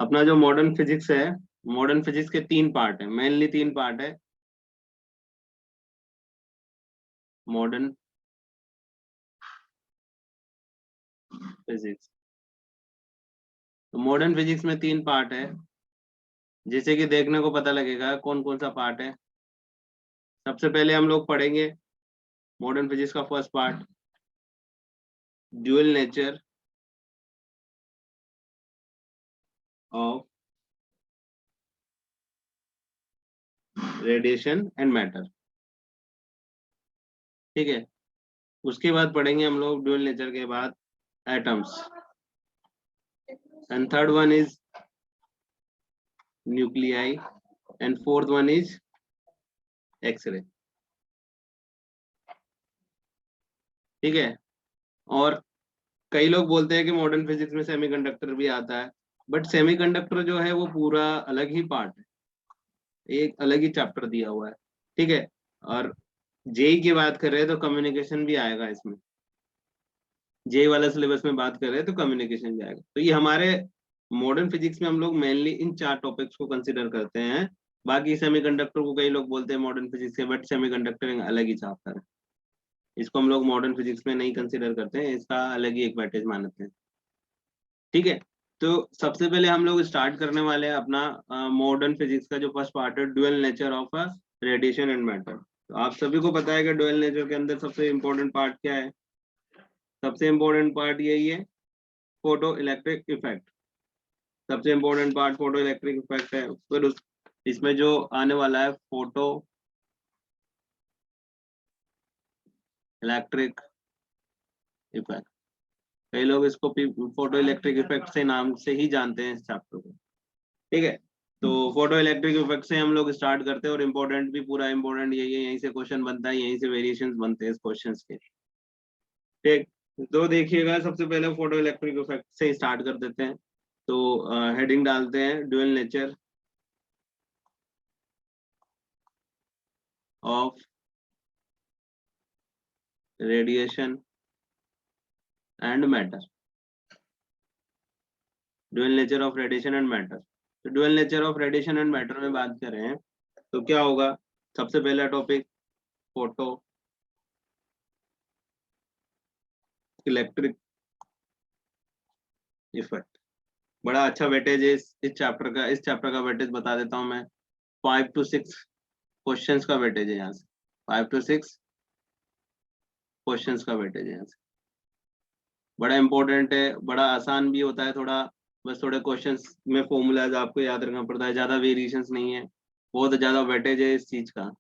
अपना जो modern physics है, मॉडर्न फिजिक्स के तीन पार्ट है, मेनली तीन पार्ट है। मॉडर्न फिजिक्स, तो मॉडर्न फिजिक्स में तीन पार्ट है, जैसे कि देखने को पता लगेगा कौन कौन सा पार्ट है। सबसे पहले हम लोग पढ़ेंगे मॉडर्न फिजिक्स का first part, dual nature of radiation and matter. ठीक है, उसके बाद पढ़ेंगे हम लोग ड्यूअल नेचर के बाद atoms, and third one is nuclei, and fourth one is x ray. ठीक है, और कई लोग बोलते हैं कि मॉडर्न फिजिक्स में सेमीकंडक्टर भी आता है, बट सेमीकंडक्टर जो है वो पूरा अलग ही पार्ट है, एक अलग ही चैप्टर दिया हुआ है। ठीक है, और जेई की बात कर रहे हैं तो कम्युनिकेशन भी आएगा इसमें, जेई वाला सिलेबस में बात कर रहे हैं तो कम्युनिकेशन भी आएगा। तो ये हमारे मॉडर्न फिजिक्स में हम लोग मेनली इन चार टॉपिक्स को कंसिडर करते हैं। बाकी सेमीकंडक्टर को कई लोग बोलते हैं मॉडर्न फिजिक्स के, बट सेमीकंडक्टर अलग ही चैप्टर है, इसको हम लोग मॉडर्न फिजिक्स में नहीं कंसिडर करते हैं, इसका अलग ही एक वेटेज मानते हैं। ठीक है, तो सबसे पहले हम लोग स्टार्ट करने वाले हैं अपना मॉडर्न फिजिक्स का जो फर्स्ट पार्ट है, dual nature of radiation and matter. तो आप सभी को पता है कि ड्यूअल नेचर के अंदर सबसे इंपॉर्टेंट पार्ट क्या है? सबसे इंपॉर्टेंट पार्ट यही है, फोटो इलेक्ट्रिक इफेक्ट। सबसे important part photo electric effect है। फिर इसमें जो आने वाला है फोटो इलेक्ट्रिक इफेक्ट, कई लोग इसको फोटो इलेक्ट्रिक इफेक्ट से नाम से ही जानते हैं इस चैप्टर को। ठीक है, तो फोटो इलेक्ट्रिक इफेक्ट से हम लोग स्टार्ट करते हैं, और इम्पोर्टेंट भी पूरा इम्पोर्टेंट यही है, यहीं से क्वेश्चन बनता है, यहीं से वेरिएशंस बनते हैं इस क्वेश्चन के। ठीक, तो देखिएगा सबसे पहले फोटो इलेक्ट्रिक इफेक्ट से स्टार्ट कर देते हैं। तो हेडिंग डालते हैं dual nature of radiation and matter, dual nature of radiation and matter. तो dual nature of radiation and matter में बात करें तो क्या होगा? सबसे पहला टॉपिक फोटो इलेक्ट्रिक इफेक्ट। बड़ा अच्छा वेटेज है इस चैप्टर का, इस चैप्टर का वेटेज बता देता हूँ मैं। 5 to 6 क्वेश्चंस का वेटेज है यहाँ से, 5 to 6 क्वेश्चंस का वेटेज है यहाँ से। बड़ा इंपॉर्टेंट है, बड़ा आसान भी होता है थोड़ा, बस थोड़े क्वेश्चंस में फॉर्मूलाज आपको याद रखना पड़ता है, ज्यादा वेरिएशंस नहीं है। बहुत ज्यादा वेटेज है इस चीज का,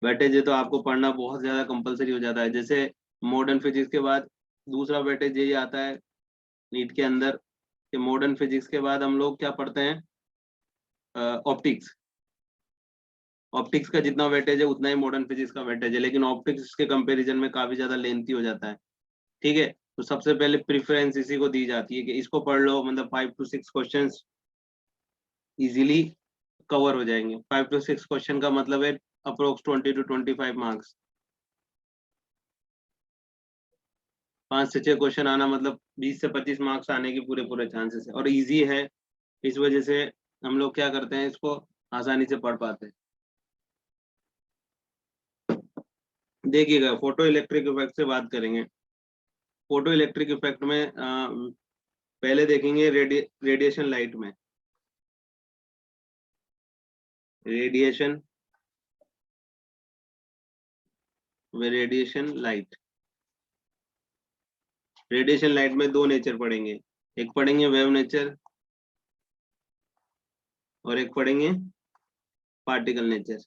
वेटेज है तो आपको पढ़ना बहुत ज्यादा कंपलसरी हो जाता है। जैसे मॉडर्न फिजिक्स के बाद दूसरा वेटेज यही आता है नीट के अंदर, कि मॉडर्न फिजिक्स के बाद हम लोग क्या पढ़ते हैं? ऑप्टिक्स। ऑप्टिक्स का जितना वेटेज है उतना ही मॉडर्न फिजिक्स का वेटेज है, लेकिन ऑप्टिक्स के कंपैरिजन में काफी ज्यादा लेंथी हो जाता है। ठीक है, तो सबसे पहले प्रेफरेंस इसी को दी जाती है कि इसको पढ़ लो, मतलब 5 to 6 क्वेश्चंस इजीली कवर हो जाएंगे। 5 to 6 क्वेश्चन का मतलब है अप्रोक्स 20 to 25 मार्क्स। 5 से 6 क्वेश्चन आना मतलब 20 से 25 मार्क्स आने की पूरे पूरे चांसेस है, और इजी है, इस वजह से हम लोग क्या करते हैं, इसको आसानी से पढ़ पाते हैं। देखिएगा फोटो इलेक्ट्रिक इफेक्ट से बात करेंगे। फोटो इलेक्ट्रिक इफेक्ट में पहले देखेंगे रेडिएशन लाइट में, रेडिएशन में रेडिएशन लाइट। रेडिएशन लाइट में दो नेचर पढ़ेंगे, एक पढ़ेंगे वेव नेचर और एक पढ़ेंगे पार्टिकल नेचर।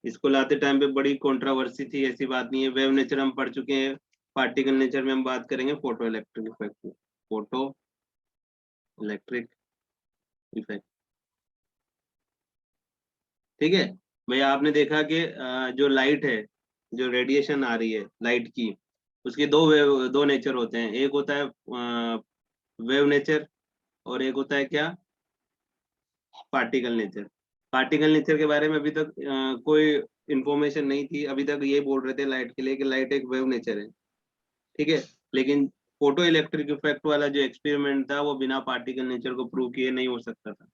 इसको लाते टाइम पे बड़ी कंट्रोवर्सी थी, ऐसी बात नहीं है। वेव नेचर हम पढ़ चुके हैं, पार्टिकल नेचर में हम बात करेंगे फोटो इलेक्ट्रिक इफेक्ट में। फोटो इलेक्ट्रिक इफेक्ट, ठीक है भैया। आपने देखा कि जो लाइट है, जो रेडिएशन आ रही है लाइट की, उसके दो नेचर होते हैं। एक होता है वेव नेचर, और एक होता है क्या? Particle nature. पार्टिकल नेचर के बारे में अभी तक कोई इंफॉर्मेशन नहीं थी, अभी तक ये बोल रहे थे लाइट के लिए कि लाइट एक वेव नेचर है। ठीक है, लेकिन फोटो इलेक्ट्रिक इफेक्ट वाला जो एक्सपेरिमेंट था वो बिना पार्टिकल नेचर को प्रूव किए नहीं हो सकता था।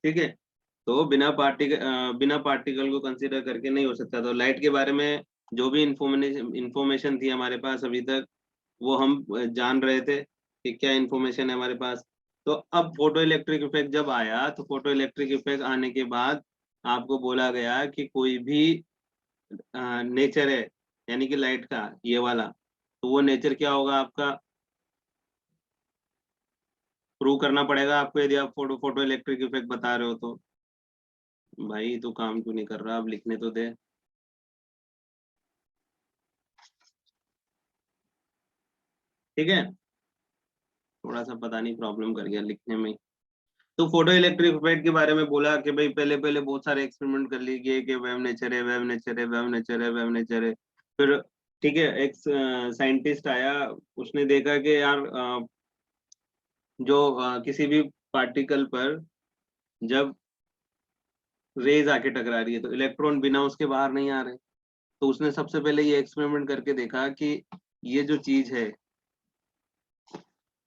ठीक है, तो बिना पार्टिकल को कंसीडर करके नहीं हो सकता। तो लाइट के बारे में जो भी इंफॉर्मेशन थी हमारे पास अभी तक, वो हम जान रहे थे कि क्या इंफॉर्मेशन है हमारे पास। तो अब फोटो इलेक्ट्रिक इफेक्ट जब आया, तो फोटो इलेक्ट्रिक इफेक्ट आने के बाद आपको बोला गया कि कोई भी नेचर है, यानी कि लाइट का ये वाला, तो वो नेचर क्या होगा आपका, प्रूव करना पड़ेगा आपको यदि आप फोटो इलेक्ट्रिक इफेक्ट बता रहे हो तो। भाई तो काम क्यों नहीं कर रहा, अब लिखने तो दे। ठीक है, थोड़ा सा पता नहीं प्रॉब्लम कर गया लिखने में। तो फोटो इलेक्ट्रिक इफेक्ट के बारे में बोला कि भाई पहले पहले बहुत सारे एक्सपेरिमेंट कर लिए गए कि वेव नेचर है, वेव नेचर है, वेव नेचर है, वेव नेचर है। फिर ठीक है, एक साइंटिस्ट आया, उसने देखा कि यार जो किसी भी पार्टिकल पर जब रेज आके टकरा रही है तो इलेक्ट्रॉन बिना उसके बाहर नहीं आ रहे। तो उसने सबसे पहले ये एक्सपेरिमेंट करके देखा कि ये जो चीज है,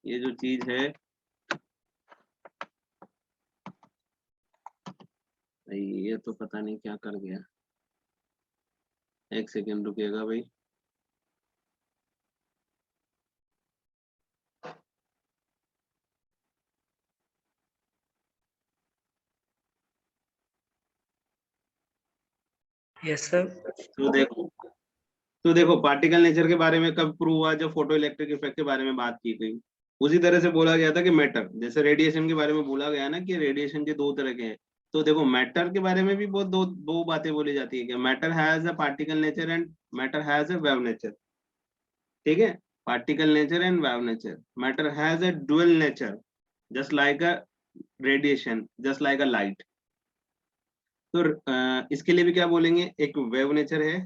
ये जो चीज है, भाई ये तो पता नहीं क्या कर गया। एक सेकेंड रुकिएगा भाई। Yes sir. तो देखो पार्टिकल नेचर के बारे में कब प्रूव हुआ, जब फोटो इलेक्ट्रिक इफेक्ट के बारे में बात की गई। उसी तरह से बोला गया था कि मैटर, जैसे रेडिएशन के बारे में बोला गया ना कि रेडिएशन के दो तरह के हैं। तो देखो मैटर के बारे में भी बहुत दो दो बातें बोली जाती है कि matter has a particle nature and matter has a wave nature. ठीक है, particle nature and wave nature. Matter has a dual nature, just like a radiation, just like a light. तो इसके लिए भी क्या बोलेंगे, एक वेव नेचर है,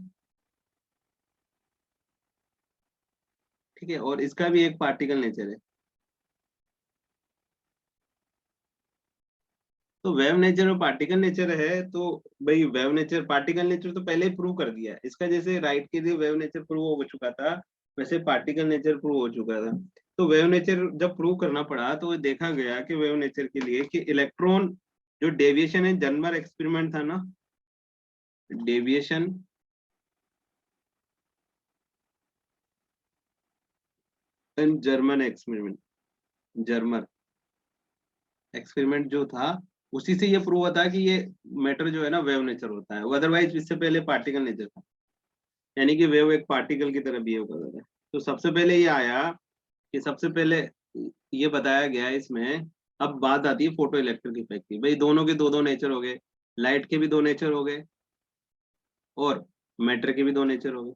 ठीक है, और इसका भी एक पार्टिकल नेचर है। तो वेव नेचर और पार्टिकल नेचर है, तो भाई वेव नेचर पार्टिकल नेचर तो पहले ही प्रूव कर दिया है इसका, जैसे राइट के लिए वेव नेचर प्रूव हो चुका था, वैसे पार्टिकल नेचर प्रूव हो चुका था। तो वेव नेचर जब प्रूव करना पड़ा तो देखा गया कि वेव नेचर के लिए कि इलेक्ट्रॉन जो डेविएशन है, जर्मर एक्सपेरिमेंट था ना, deviation and German experiment, Germer experiment जो था, उसी से ये प्रूव होता है कि ये मैटर जो है ना वेव नेचर होता है, अदरवाइज इससे पहले पार्टिकल नेचर था, यानी कि वेव एक पार्टिकल की तरह बिहेव कर रहा है। तो सबसे पहले ये आया कि सबसे पहले ये बताया गया इसमें। अब बात आती है फोटो इलेक्ट्रिक इफेक्ट की, भाई दोनों के दो दो नेचर हो गए, लाइट के भी दो नेचर हो गए और मैटर के भी दो नेचर हो गए।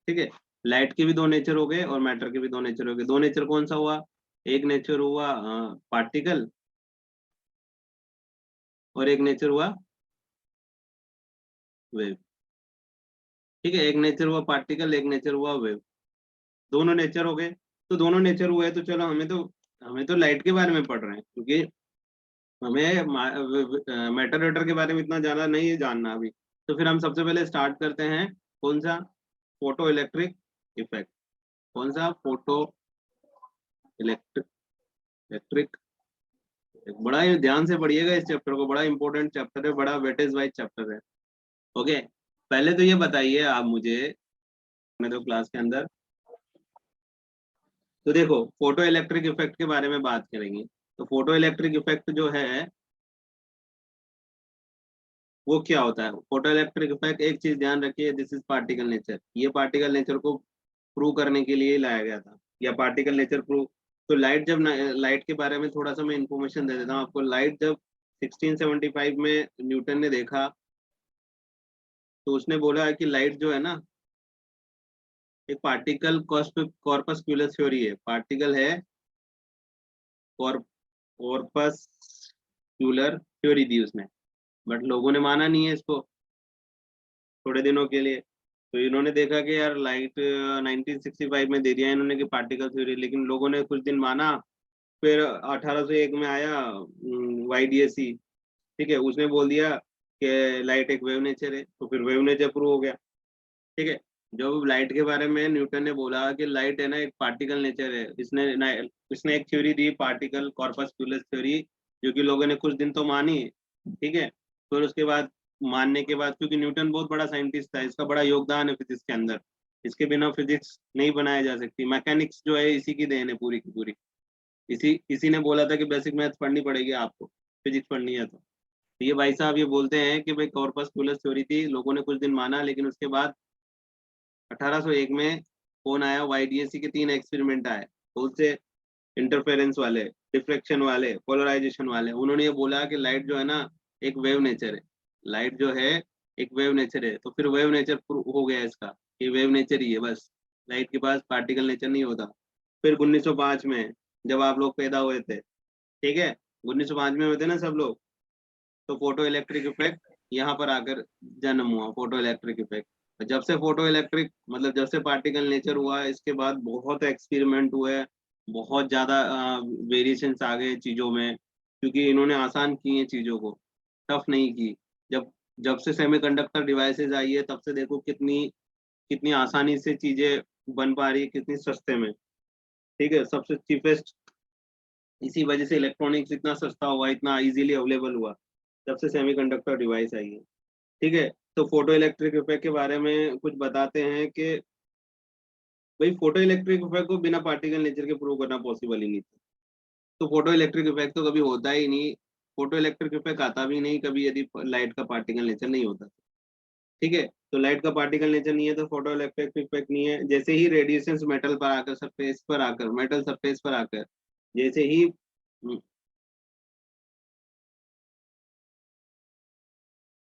ठीक है, लाइट के भी दो नेचर हो गए और मैटर के भी दो नेचर हो गए। दो नेचर कौन सा हुआ, एक नेचर हुआ पार्टिकल और एक नेचर हुआ वेव। ठीक है, एक नेचर हुआ पार्टिकल, एक नेचर हुआ वेव, दोनों नेचर हो गए। तो दोनों नेचर हुए तो चलो हमें तो लाइट के बारे में पढ़ रहे हैं, क्योंकि हमें मैटर वेटर के बारे में इतना ज्यादा नहीं है जानना अभी। तो फिर हम सबसे पहले स्टार्ट करते हैं, कौन सा, फोटो इलेक्ट्रिक इफेक्ट। कौन सा, फोटो इलेक्ट्रिक इलेक्ट्रिक। बड़ा ही ध्यान से पढ़िएगा इस चैप्टर को, बड़ा इंपॉर्टेंट चैप्टर है, बड़ा वेटेज वाइज चैप्टर है। ओके, पहले तो ये बताइए आप मुझे, मैं तो क्लास के अंदर, तो देखो फोटो इलेक्ट्रिक इफेक्ट के बारे में बात करेंगे। तो फोटो इलेक्ट्रिक इफेक्ट जो है वो क्या होता है। फोटो इलेक्ट्रिक इफेक्ट, एक चीज ध्यान रखिए, दिस इज पार्टिकल नेचर। ये पार्टिकल नेचर को प्रूव करने के लिए लाया गया था, या पार्टिकल नेचर प्रूव। तो लाइट जब, लाइट के बारे में थोड़ा सा मैं इंफॉर्मेशन दे देता हूँ आपको। लाइट जब 1675 में न्यूटन ने देखा, तो उसने बोला है कि लाइट जो है ना, एक पार्टिकल कॉर्पस्कुलर थ्योरी है, पार्टिकल है, कॉर्पस्कुलर थ्योरी दी उसने, बट लोगों ने माना नहीं है इसको थोड़े दिनों के लिए। तो इन्होंने देखा कि यार लाइट 1965 में दे दिया इन्होंने कि पार्टिकल थ्योरी, लेकिन लोगों ने कुछ दिन माना। फिर 1801 में आया YDSC, ठीक है, उसने बोल दिया कि लाइट एक वेव नेचर है, तो फिर वेव नेचर प्रूव हो गया। ठीक है, जो लाइट के बारे में न्यूटन ने बोला कि लाइट है ना एक पार्टिकल नेचर है, इसने एक थ्योरी दी पार्टिकल कॉर्पस्कुलस थ्योरी, जो कि लोगों ने कुछ दिन तो मानी, ठीक है। फिर उसके बाद मानने के बाद, क्योंकि न्यूटन बहुत बड़ा साइंटिस्ट था, इसका बड़ा योगदान है फिजिक्स के अंदर, इसके बिना फिजिक्स नहीं बनाया जा सकती, मैकेनिक्स जो है इसी की देन है पूरी की पूरी। इसी इसी ने बोला था कि बेसिक मैथ्स पढ़नी पड़ेगी आपको, फिजिक्स पढ़नी है तो। ये भाई साहब ये बोलते हैं कि भाई कॉर्पस्कुलस थ्योरी थी, लोगों ने कुछ दिन माना, लेकिन उसके बाद 1801 में फोन आया, वाईडीएसी के 3 एक्सपेरिमेंट आए, बहुत से इंटरफेरेंस वाले, डिफ्रेक्शन वाले, पोलराइजेशन वाले। उन्होंने ये बोला कि लाइट जो है ना एक वेव नेचर है, लाइट जो है एक वेव नेचर है। तो फिर वेव नेचर हो गया इसका, ये वेव नेचर ही है बस, लाइट के पास पार्टिकल नेचर नहीं होता। फिर 1905 में जब आप लोग पैदा हुए थे, ठीक है, 1905 में हुए थे ना सब लोग, तो फोटो इलेक्ट्रिक इफेक्ट यहाँ पर आकर जन्म हुआ, फोटो इलेक्ट्रिक इफेक्ट। जब से फोटो इलेक्ट्रिक मतलब जब से पार्टिकल नेचर हुआ, इसके बाद बहुत एक्सपेरिमेंट हुए, बहुत ज्यादा वेरिएशंस आ गए चीजों में, क्योंकि इन्होंने आसान की हैं चीजों को, टफ नहीं की। जब जब से सेमीकंडक्टर डिवाइसेस आई है, तब से देखो कितनी कितनी आसानी से चीजें बन पा रही है, कितनी सस्ते में, ठीक है, सबसे चीपेस्ट। इसी वजह से इलेक्ट्रॉनिक्स इतना सस्ता हुआ, इतना इजीली अवेलेबल हुआ, जब से सेमीकंडक्टर डिवाइस आई है, ठीक है। तो फोटो इलेक्ट्रिक इफेक्ट के बारे में कुछ बताते हैं कि भाई फोटो इलेक्ट्रिक इफेक्ट को बिना पार्टिकल नेचर के प्रूव करना पॉसिबल ही नहीं था। तो फोटो इलेक्ट्रिक इफेक्ट तो कभी होता ही नहीं, फोटो इलेक्ट्रिक इफेक्ट आता भी नहीं कभी यदि लाइट का पार्टिकल नेचर नहीं होता, ठीक है। तो लाइट का पार्टिकल नेचर नहीं है तो फोटो इलेक्ट्रिक इफेक्ट नहीं है। जैसे ही रेडिएशन मेटल पर आकर, सरफेस पर आकर, मेटल सरफेस पर आकर, जैसे ही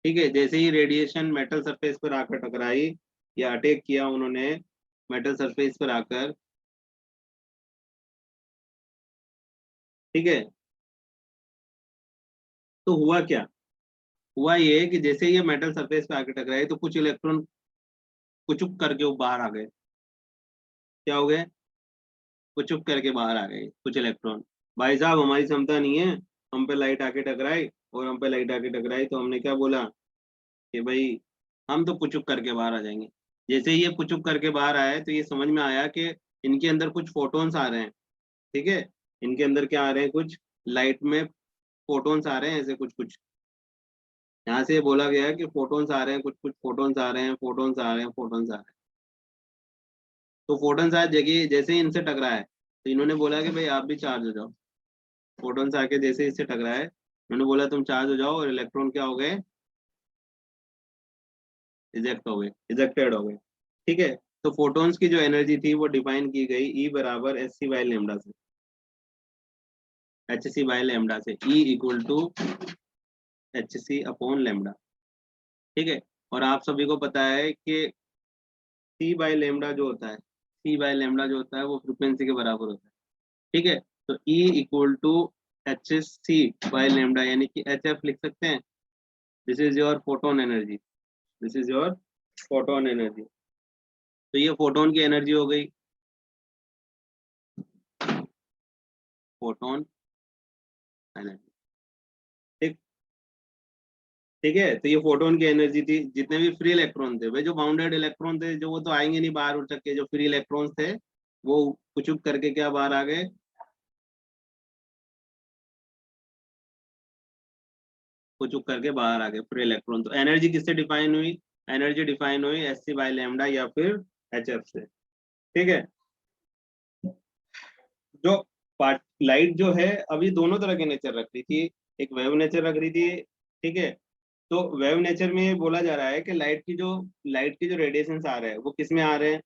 ठीक है, जैसे ही रेडिएशन मेटल सरफेस पर आकर टकराई या अटैक किया उन्होंने मेटल सरफेस पर आकर, ठीक है, तो हुआ क्या, हुआ ये कि जैसे ही ये मेटल सरफेस पे आके टकराए तो कुछ इलेक्ट्रॉन कुचुक करके वो बाहर आ गए। क्या हो गए, कुचुक करके बाहर आ गए कुछ इलेक्ट्रॉन। भाई साहब हमारी क्षमता नहीं है, हम पे लाइट आके टकराई, और हम पे लाइट आके टकराई तो हमने क्या बोला कि भाई हम तो पुचुक करके बाहर आ जाएंगे। जैसे ही ये पुचुक करके बाहर आए तो ये समझ में आया कि इनके अंदर कुछ फोटोन्स आ रहे हैं, ठीक है, इनके अंदर क्या आ रहे हैं, कुछ लाइट में फोटोन्स आ रहे हैं, ऐसे कुछ कुछ। यहाँ से बोला गया है कि फोटोन्स आ रहे हैं, कुछ कुछ फोटोन्स आ रहे हैं, फोटोन्स आ रहे हैं, फोटोन्स आ रहे हैं। तो फोटोन्स आए जगह जैसे ही इनसे टकराए तो इन्होंने बोला कि भाई आप भी चार्ज हो जाओ। फोटोन्स आके जैसे ही इससे टकराए, उन्होंने बोला तुम चार्ज हो जाओ, और इलेक्ट्रॉन क्या हो गए, इजेक्ट हो गए, इजेक्टेड हो गए, ठीक है। तो फोटॉन्स की जो एनर्जी थी वो डिफाइन की गई ई बराबर एच सी बाई लेमडा से, एच सी बाई लेमडा से, E equal to h c upon lambda, ठीक है। और आप सभी को पता है कि सी बाई लेमडा जो होता है, सी बाई लेमडा जो होता है वो फ्रिक्वेंसी के बराबर होता है, ठीक है। तो E equal to h c by lambda, यानी कि एच एफ लिख सकते हैं, this is your photon energy, this is your photon energy. तो ये फोटोन की एनर्जी हो गई, फोटोन एनर्जी, ठीक, ठीक है। तो ये फोटोन की एनर्जी थी, जितने भी फ्री इलेक्ट्रॉन थे, भाई जो बाउंडेड इलेक्ट्रॉन थे जो वो तो आएंगे नहीं बाहर उठ के, जो फ्री इलेक्ट्रॉन्स थे वो कुछ करके क्या बाहर आ गए, कुछ करके बाहर आ गए फ्री इलेक्ट्रॉन। तो एनर्जी किससे डिफाइन हुई, एनर्जी डिफाइन हुई एच सी बाई लेमडा या फिर एच एफ से, ठीक है। जो पार्ट लाइट जो है अभी दोनों तरह के नेचर रख रही थी, एक वेव नेचर रख रही थी, ठीक है। तो वेव नेचर में बोला जा रहा है कि लाइट की जो रेडिएशन आ रहे हैं वो किस में आ रहे हैं,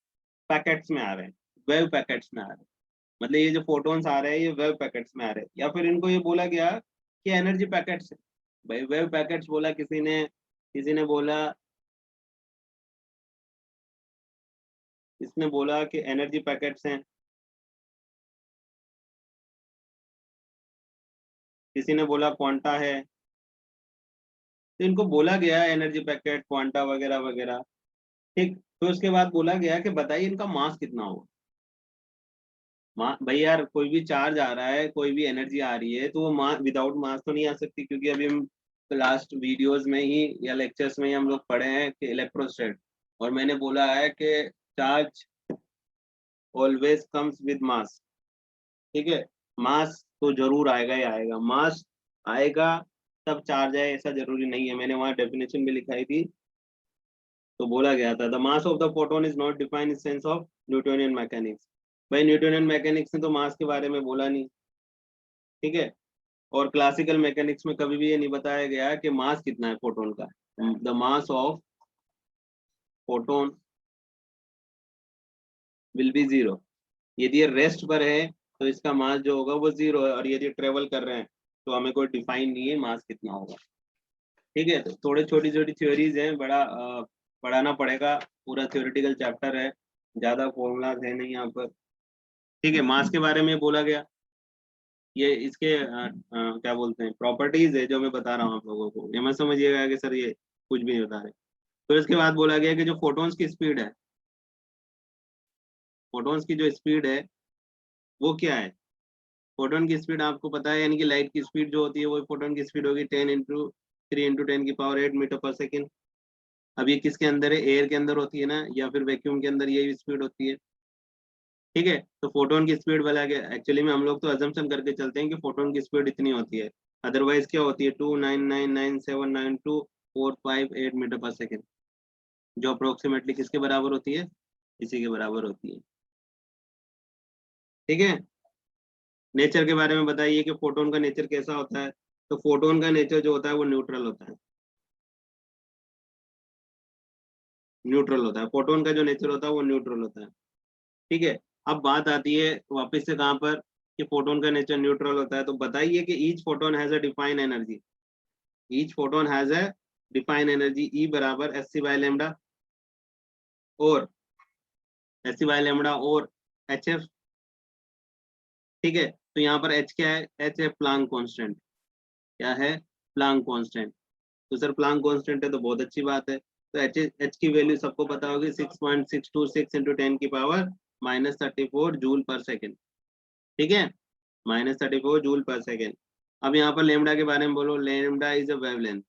पैकेट्स में आ रहे हैं, वेव पैकेट्स में आ रहे हैं। मतलब ये जो फोटोन्स आ रहे हैं ये वेव पैकेट्स में आ रहे हैं, या फिर इनको ये बोला गया कि एनर्जी पैकेट्स है। भाई वेव पैकेट्स बोला किसी ने बोला, इसने बोला कि एनर्जी पैकेट्स हैं, किसी ने बोला क्वांटा है। तो इनको बोला गया एनर्जी पैकेट, क्वांटा वगैरह वगैरह, ठीक। तो उसके बाद बोला गया कि बताइए इनका मास कितना होगा। भाई यार कोई भी चार्ज आ रहा है, कोई भी एनर्जी आ रही है, तो वो मास विदाउट मास तो नहीं आ सकती, क्योंकि अभी हम लास्ट वीडियोस में ही या लेक्चर्स में ही हम लोग पढ़े हैं कि इलेक्ट्रोस्टैट, और मैंने बोला है कि charge always comes with mass, ठीक है। मास तो जरूर आएगा ही आएगा, मास आएगा तब चार्ज है ऐसा जरूरी नहीं है, मैंने वहां डेफिनेशन में लिखाई थी। तो बोला गया था the mass of the photon is not defined in sense of Newtonian mechanics. भाई न्यूटोनियन मैकेनिक्स ने तो मास के बारे में बोला नहीं, ठीक है। और क्लासिकल मैकेनिक्स में कभी भी ये नहीं बताया गया कि मास कितना है फोटोन का। The mass of photon will be zero. यदि ये रेस्ट पर है तो इसका मास जो होगा वो जीरो है, और यदि ट्रेवल कर रहे हैं तो हमें कोई डिफाइन नहीं है मास कितना होगा, ठीक है। तो थोड़े छोटी छोटी थ्योरीज हैं, बड़ा पढ़ाना पड़ेगा, पूरा थ्योरेटिकल चैप्टर है, ज्यादा फॉर्मूलाज है नहीं यहाँ पर, ठीक है। मास के बारे में बोला गया, ये इसके क्या बोलते हैं प्रॉपर्टीज है जो मैं बता रहा हूँ आप लोगों को, ये मत समझिएगा कि सर ये कुछ भी नहीं बता रहे। तो इसके बाद बोला गया कि जो फोटोन्स की स्पीड है, फोटोन्स की जो स्पीड है वो क्या है। फोटोन की स्पीड आपको पता है, यानी कि लाइट की स्पीड जो होती है वो फोटोन की स्पीड होगी 10 × 3 × 10⁸ अब ये किसके अंदर है, एयर के अंदर होती है ना, या फिर वैक्यूम के अंदर यही स्पीड होती है, ठीक है। तो फोटोन की स्पीड बोला गया, एक्चुअली में हम लोग तो अजम्पशन करके चलते हैं कि फोटोन की स्पीड इतनी होती है, अदरवाइज क्या होती है 299979245 8 मीटर पर सेकेंड, जो अप्रोक्सीमेटली किसके बराबर होती है, इसी के बराबर होती है, ठीक है। नेचर के बारे में बताइए कि फोटोन का नेचर कैसा होता है। तो फोटोन का नेचर जो होता है वो न्यूट्रल होता है, न्यूट्रल होता है, फोटोन का जो नेचर होता है वो न्यूट्रल होता है, ठीक है। अब बात आती है वापस से कहाँ पर, कि फोटोन का नेचर न्यूट्रल होता है, तो बताइए कि each photon has a define energy, each photon has a define energy E बराबर एस सी बाय लेमडा, और एस सी बाय लेमडा और एच एफ, ठीक है। तो यहाँ पर एच क्या है, एच है प्लांक कांस्टेंट, क्या है, प्लांक कांस्टेंट। तो सर प्लांक कांस्टेंट है तो बहुत अच्छी बात है, तो एच की वैल्यू सबको पता होगी 6.626 × 10⁻⁻34 जूल पर सेकेंड, ठीक है, -34 जूल पर सेकेंड। अब यहाँ पर लेमडा के बारे में बोलो, lambda is a wavelength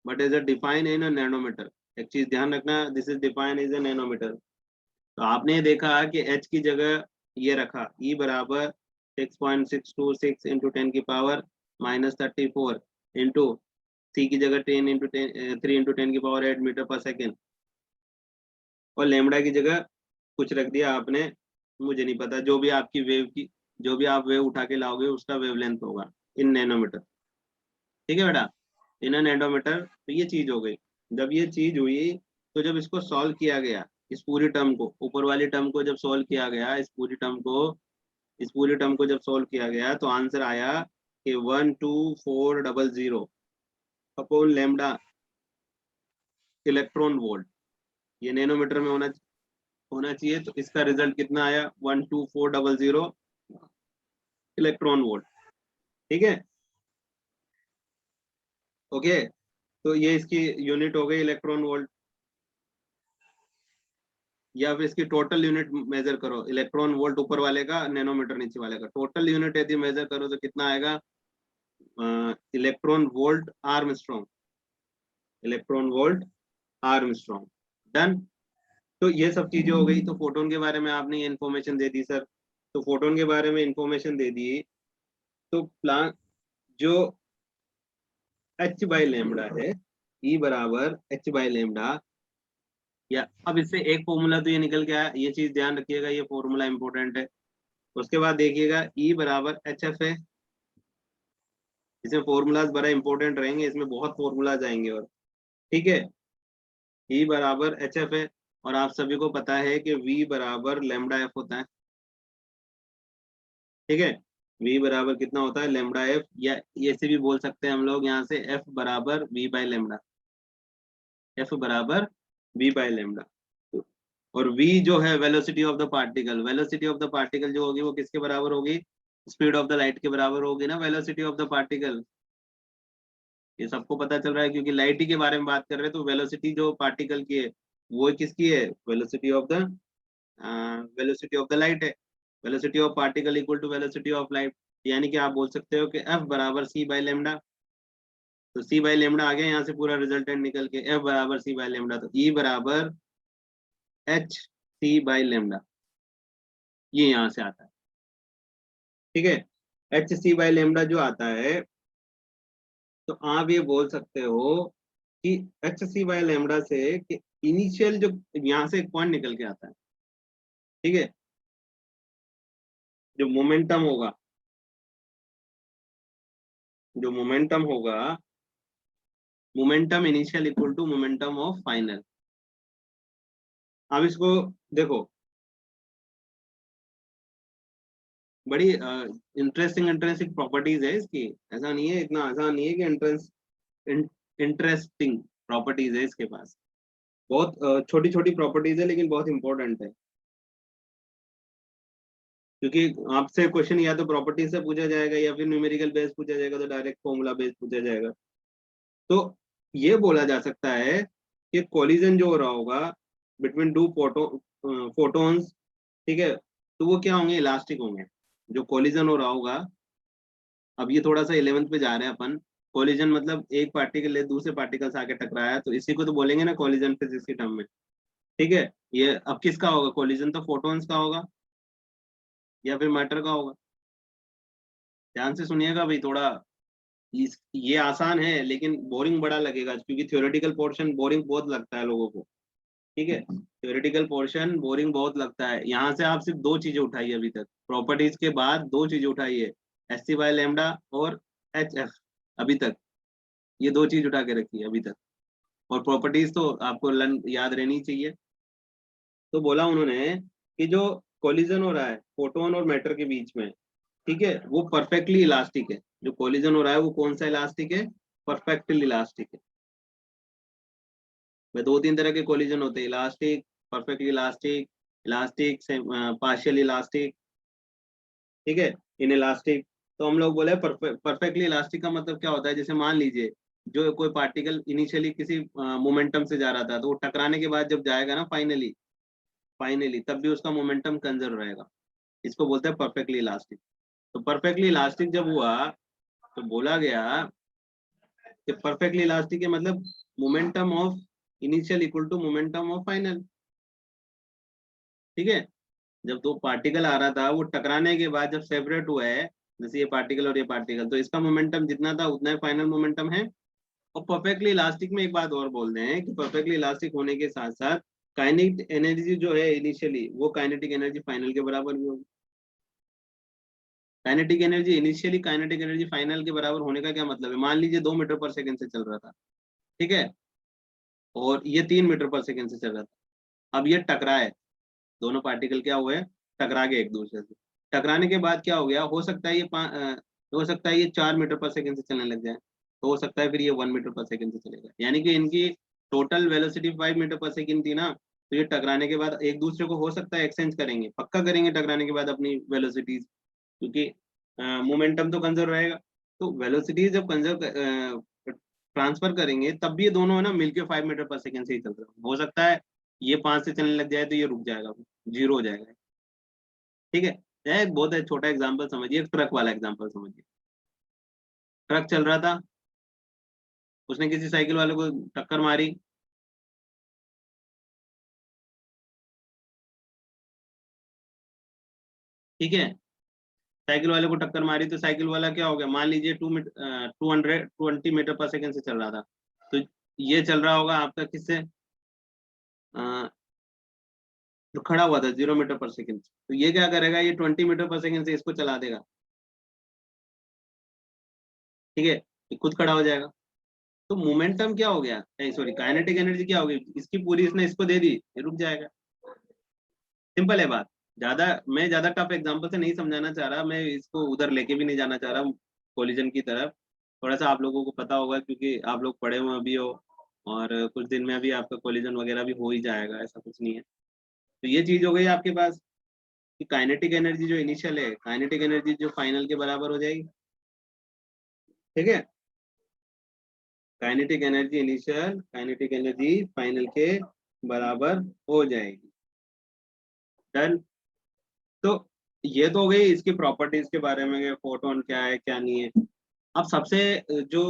but is a define in a nanometer. एक चीज ध्यान रखना, this is define is a nanometer. तो आपने देखा कि एच की जगह ये रखा ई बराबर 6.626 × 10⁻⁻34 इंटू सी की जगह 3 × 10⁸ और लेमडा की जगह कुछ रख दिया आपने, मुझे नहीं पता, जो भी आपकी वेव की, जो भी आप वेव उठा के लाओगे उसका वेवलेंथ होगा इन नैनोमीटर, ठीक है बेटा, इन नैनोमीटर। तो ये चीज हो गई। जब ये चीज हुई तो जब इसको सॉल्व किया गया, इस पूरी टर्म को, ऊपर वाली टर्म को जब सॉल्व किया गया, इस पूरी टर्म को जब सॉल्व किया गया तो आंसर आया कि 12400 अपॉन लेमडा इलेक्ट्रॉन वोल्ट, ये नैनोमीटर में होना चाहिए। तो इसका रिजल्ट कितना आया, 12400 इलेक्ट्रॉन वोल्ट, ठीक है, ओके। तो ये इसकी यूनिट हो गई इलेक्ट्रॉन वोल्ट, या फिर इसकी टोटल यूनिट मेजर करो, इलेक्ट्रॉन वोल्ट ऊपर वाले का, नैनोमीटर नीचे वाले का, टोटल यूनिट यदि मेजर करो तो कितना आएगा, electron volt Armstrong, electron volt Armstrong, done. तो ये सब चीजें हो गई। तो फोटोन के बारे में आपने ये इन्फॉर्मेशन दे दी सर, तो फोटोन के बारे में इन्फॉर्मेशन दे दी। तो प्लान जो एच बाई लेमडा है, ई बराबर एच बाई लेमडा, या अब इससे एक फॉर्मूला तो ये निकल के आया, ये चीज ध्यान रखिएगा, ये फॉर्मूला इंपॉर्टेंट है। उसके बाद देखिएगा ई बराबर एच एफ है, इसमें फॉर्मूलाज बड़ा इंपॉर्टेंट रहेंगे, इसमें बहुत फॉर्मूलाज आएंगे, और ठीक है, ई बराबर एच एफ है। और आप सभी को पता है कि वी बराबर लेमडा एफ होता है, ठीक है, वी बराबर कितना होता है, लेमडा एफ, या ऐसे भी बोल सकते हैं हम लोग यहाँ से, एफ बराबर वी बाई लेमडा, एफ बराबर वी बाई लेमडा। और v जो है velocity of the particle, velocity of the particle जो होगी वो किसके बराबर होगी, स्पीड ऑफ द लाइट के बराबर होगी ना, वेलोसिटी ऑफ द पार्टिकल। ये सबको पता चल रहा है, क्योंकि लाइट ही के बारे में बात कर रहे हैं, तो वेलोसिटी जो पार्टिकल की है वो किसकी है, वेलोसिटी ऑफ द लाइट है, velocity of particle equal to velocity of light. यानी कि आप बोल सकते हो कि एफ बराबर सी बाई लेमडा, तो सी बाई लेमडा आ गया यहाँ से पूरा रिजल्टेंट निकल के, एफ बराबर सी बाई लेमडा, तो ई बराबर एच सी बाई लेमडा, ये यहाँ से आता है। ठीक है, एच सी बाई लेमडा जो आता है, तो आप ये बोल सकते हो कि एच सी बाई लेमडा से कि इनिशियल जो यहाँ से एक पॉइंट निकल के आता है, ठीक है, जो मोमेंटम होगा, जो मोमेंटम होगा, momentum initial equal to momentum of final. अब इसको देखो, बड़ी इंटरेस्टिंग इंटरेस्टिंग प्रॉपर्टीज है इसकी, ऐसा नहीं है, इतना आसान नहीं है कि इंटरेस्टिंग प्रॉपर्टीज है इसके पास, बहुत छोटी छोटी प्रॉपर्टीज है लेकिन बहुत इंपॉर्टेंट है, क्योंकि आपसे क्वेश्चन या तो प्रॉपर्टी से पूछा जाएगा या फिर न्यूमेरिकल बेस पूछा जाएगा, तो डायरेक्ट फॉर्मूला बेस पूछा जाएगा। तो ये बोला जा सकता है कि कोलिजन जो हो रहा होगा बिटवीन टू फोटोन्स, ठीक है, तो वो क्या होंगे, इलास्टिक होंगे। जो कोलिजन हो रहा होगा, अब ये थोड़ा सा 11th पे जा रहे हैं अपन, कोलिजन मतलब एक पार्टिकल है दूसरे पार्टिकल से आके टकराया, तो इसी को तो बोलेंगे ना कोलिजन फिजिक्स की टर्म में। ठीक है, ये अब किसका होगा कोलिजन, तो फोटोन्स का होगा या फिर मैटर का होगा। ध्यान से सुनिएगा भाई थोड़ा, ये आसान है लेकिन बोरिंग बड़ा लगेगा, क्योंकि थ्योरेटिकल पोर्शन बोरिंग बहुत लगता है लोगों को। ठीक है, थ्योरेटिकल पोर्शन बोरिंग बहुत लगता है। यहाँ से आप सिर्फ दो चीजें उठाई है अभी तक, प्रॉपर्टीज के बाद दो चीजें उठाई है, एस सी बाई लेमडा और एच एफ, अभी तक ये दो चीज उठा के रखी है अभी तक। और प्रॉपर्टीज तो आपको याद रहनी चाहिए। तो बोला उन्होंने कि जो कोलिजन हो रहा है फोटोन और मैटर के बीच में, ठीक है, वो परफेक्टली इलास्टिक है। जो कोलिजन हो रहा है वो कौन सा इलास्टिक है, परफेक्टली इलास्टिक है। में दो तीन तरह के कोलिजन होते हैं, इलास्टिक, परफेक्टली इलास्टिक, इलास्टिक से पार्शियल इलास्टिक, ठीक है, इन इलास्टिक। तो हम लोग बोले परफेक्टली इलास्टिक का मतलब क्या होता है, जैसे मान लीजिए जो कोई पार्टिकल इनिशियली किसी मोमेंटम से जा रहा था, तो वो टकराने के बाद जब जाएगा ना फाइनली, फाइनली तब भी उसका मोमेंटम कंजर्व रहेगा, इसको बोलते हैं परफेक्टली इलास्टिक। तो परफेक्टली इलास्टिक जब हुआ, तो बोला गया कि परफेक्टली इलास्टिक है मतलब momentum of initial equal to momentum of final. ठीक है, जब दो पार्टिकल आ रहा था वो टकराने के बाद जब सेपरेट हुआ है, जैसे ये पार्टिकल और ये पार्टिकल, तो इसका मोमेंटम जितना था उतना ही फाइनल मोमेंटम है। और परफेक्टली इलास्टिक में एक बात और बोलते हैं कि परफेक्टली इलास्टिक होने के साथ साथ काइनेटिक एनर्जी जो है इनिशियली, वो काइनेटिक एनर्जी फाइनल के बराबर भी होगी। Kinetic energy initially kinetic energy final के बराबर होने का क्या मतलब है, मान लीजिए 2 मीटर पर सेकंड से चल रहा था, ठीक है, और ये 3 मीटर पर सेकंड से चल रहा था। अब ये टकराए, दोनों पार्टिकल क्या हुए, टकरा गए एक दूसरे से। टकराने के बाद क्या हो गया, हो सकता है हो सकता है ये 4 मीटर पर सेकंड से चलने लग जाए, तो हो सकता है फिर ये 1 मीटर पर सेकंड से चलेगा, यानी कि इनकी टोटल वेलोसिटी 5 मीटर पर सेकंड थी ना, तो ये टकराने के बाद एक दूसरे को हो सकता है एक्सचेंज करेंगे, पक्का करेंगे टकराने के बाद अपनी वेलोसिटीज, क्योंकि मोमेंटम तो कंजर्व रहेगा। तो वेलोसिटी जब कंजर्व ट्रांसफर करेंगे तब भी ये दोनों है ना मिलके 5 मीटर पर सेकंड से ही चल रहा है। हो सकता है ये 5 से चलने लग जाए तो ये रुक जाएगा, जीरो हो जाएगा। ठीक है, एक बहुत है छोटा एग्जांपल समझिए, एक ट्रक वाला एग्जांपल समझिए। ट्रक चल रहा था, उसने किसी साइकिल वाले को टक्कर मारी, ठीक है, साइकिल वाले को टक्कर मारी, तो साइकिल वाला क्या हो गया, मान लीजिए 220 मीटर पर सेकंड से चल रहा था, तो ये चल रहा होगा आपका किससे, जो खड़ा हुआ था 0 मीटर पर सेकंड, तो ये क्या करेगा, ये 20 मीटर पर सेकंड से इसको चला देगा। ठीक है, ये खुद खड़ा हो जाएगा। तो मोमेंटम क्या हो गया, सॉरी काइनेटिक एनर्जी क्या होगी, इसकी पूरी इसने इसको दे दी, ये रुक जाएगा। सिंपल है बात। ज्यादा मैं ज्यादा टफ एग्जांपल से नहीं समझाना चाह रहा, मैं इसको उधर लेके भी नहीं जाना चाह रहा कोलिजन की तरफ। थोड़ा सा आप लोगों को पता होगा क्योंकि आप लोग पढ़े हुए भी हो, और कुछ दिन में अभी आपका कोलिजन वगैरह भी हो ही जाएगा, ऐसा कुछ नहीं है। तो ये चीज हो गई आपके पास कि काइनेटिक एनर्जी जो इनिशियल है, काइनेटिक एनर्जी जो फाइनल के बराबर हो जाएगी। ठीक है, kinetic energy initial kinetic energy final के बराबर हो जाएगी। डन। तो ये तो हो गई इसकी प्रॉपर्टीज के बारे में, फोटोन क्या है क्या नहीं है। अब सबसे जो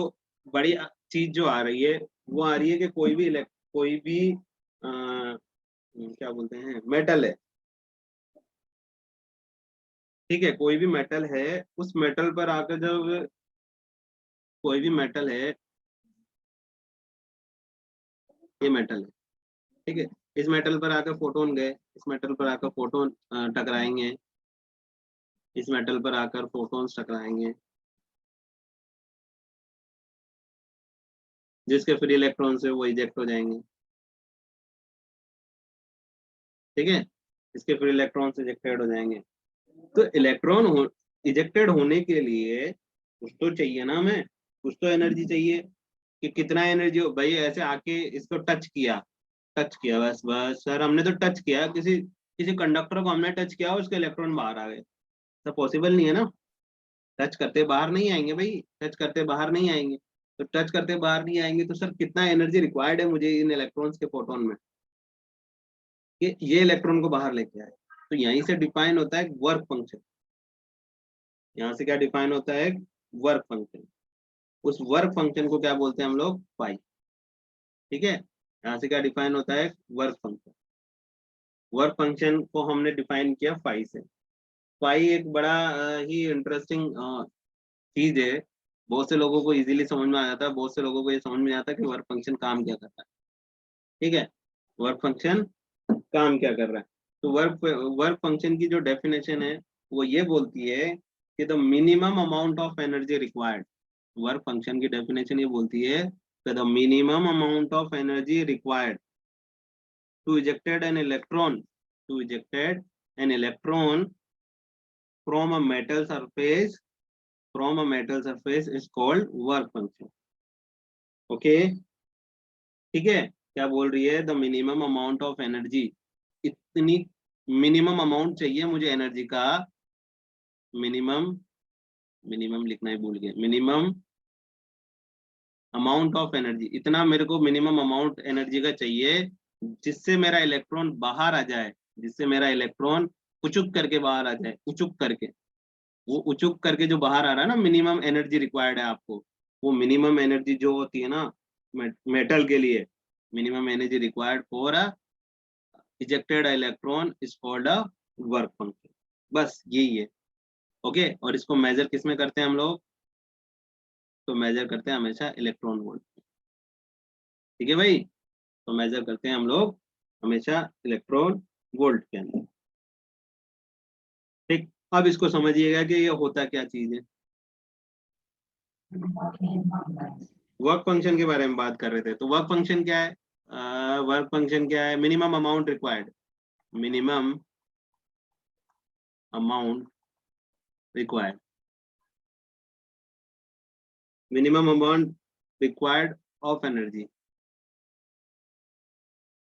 बड़ी चीज जो आ रही है वो आ रही है कि कोई भी क्या बोलते हैं, मेटल है, ठीक है, कोई भी मेटल है, उस मेटल पर आकर जब कोई भी मेटल है, ये मेटल है, ठीक है, इस मेटल पर आकर फोटोन गए, इस मेटल पर आकर फोटोन टकराएंगे, इस मेटल पर आकर फोटॉन्स टकराएंगे, जिसके फ्री इलेक्ट्रॉन से वो इजेक्ट हो जाएंगे, ठीक है, इसके फ्री इलेक्ट्रॉन से इजेक्टेड हो जाएंगे। तो इलेक्ट्रॉन हो इजेक्टेड होने के लिए कुछ तो चाहिए ना हमें, कुछ तो एनर्जी चाहिए, कि कितना एनर्जी हो भाई, ऐसे आके इसको टच किया, बस बस सर हमने तो टच किया, किसी किसी कंडक्टर को हमने टच किया, उसके इलेक्ट्रॉन बाहर आ गए, तो पॉसिबल नहीं है ना, टच करते बाहर नहीं आएंगे भाई, टच करते बाहर नहीं आएंगे, तो टच करते बाहर नहीं आएंगे तो सर कितना एनर्जी रिक्वायर्ड है मुझे इन इलेक्ट्रॉन्स के फोटोन में, कि ये इलेक्ट्रॉन को बाहर लेके आए। तो यहीं से डिफाइन होता है वर्क फंक्शन, यहाँ से क्या डिफाइन होता है, वर्क फंक्शन, उस वर्क फंक्शन को क्या बोलते हैं हम लोग, फाई, ठीक है, यहाँ से क्या डिफाइन होता है, वर्क फंक्शन, वर्क फंक्शन को हमने डिफाइन किया फाई से। फाई एक बड़ा ही इंटरेस्टिंग चीज है, बहुत से लोगों को इजीली समझ में आ जाता है, बहुत से लोगों को ये समझ में आता है कि वर्क फंक्शन काम क्या करता है, ठीक है, वर्क फंक्शन काम क्या कर रहा है। तो वर्क फंक्शन की जो डेफिनेशन है वो ये बोलती है कि the minimum amount of energy required, work function की डेफिनेशन ये बोलती है कि the minimum amount of energy required to ejected an electron to ejected an electron from a metal surface is called work function, okay, ठीक है, क्या बोल रही है, the minimum amount of energy, इतनी मिनिमम अमाउंट चाहिए मुझे एनर्जी का, मिनिमम, मिनिमम लिखना ही भूल गए, मिनिमम अमाउंट ऑफ एनर्जी, इतना मेरे को मिनिमम अमाउंट एनर्जी का चाहिए जिससे मेरा इलेक्ट्रॉन बाहर आ जाए, जिससे मेरा इलेक्ट्रॉन उचुक करके बाहर आ जाए, उचुक करके, वो उचुक करके जो बाहर आ रहा है ना, मिनिमम एनर्जी रिक्वायर्ड है आपको, वो मिनिमम एनर्जी जो होती है ना मेटल के लिए, minimum energy required for a ejected electron is called a work function, बस यही है, ओके। और इसको मेजर किस में करते हैं हम लोग, तो मेजर करते हैं हमेशा इलेक्ट्रॉन वोल्ट, ठीक है भाई, तो मेजर करते हैं हम लोग हमेशा इलेक्ट्रॉन वोल्ट के अंदर, ठीक। अब इसको समझिएगा कि ये होता क्या चीज है, वर्क फंक्शन के बारे में बात कर रहे थे, तो वर्क फंक्शन क्या है, वर्क फंक्शन क्या है, minimum amount required, minimum amount required, minimum amount required of energy,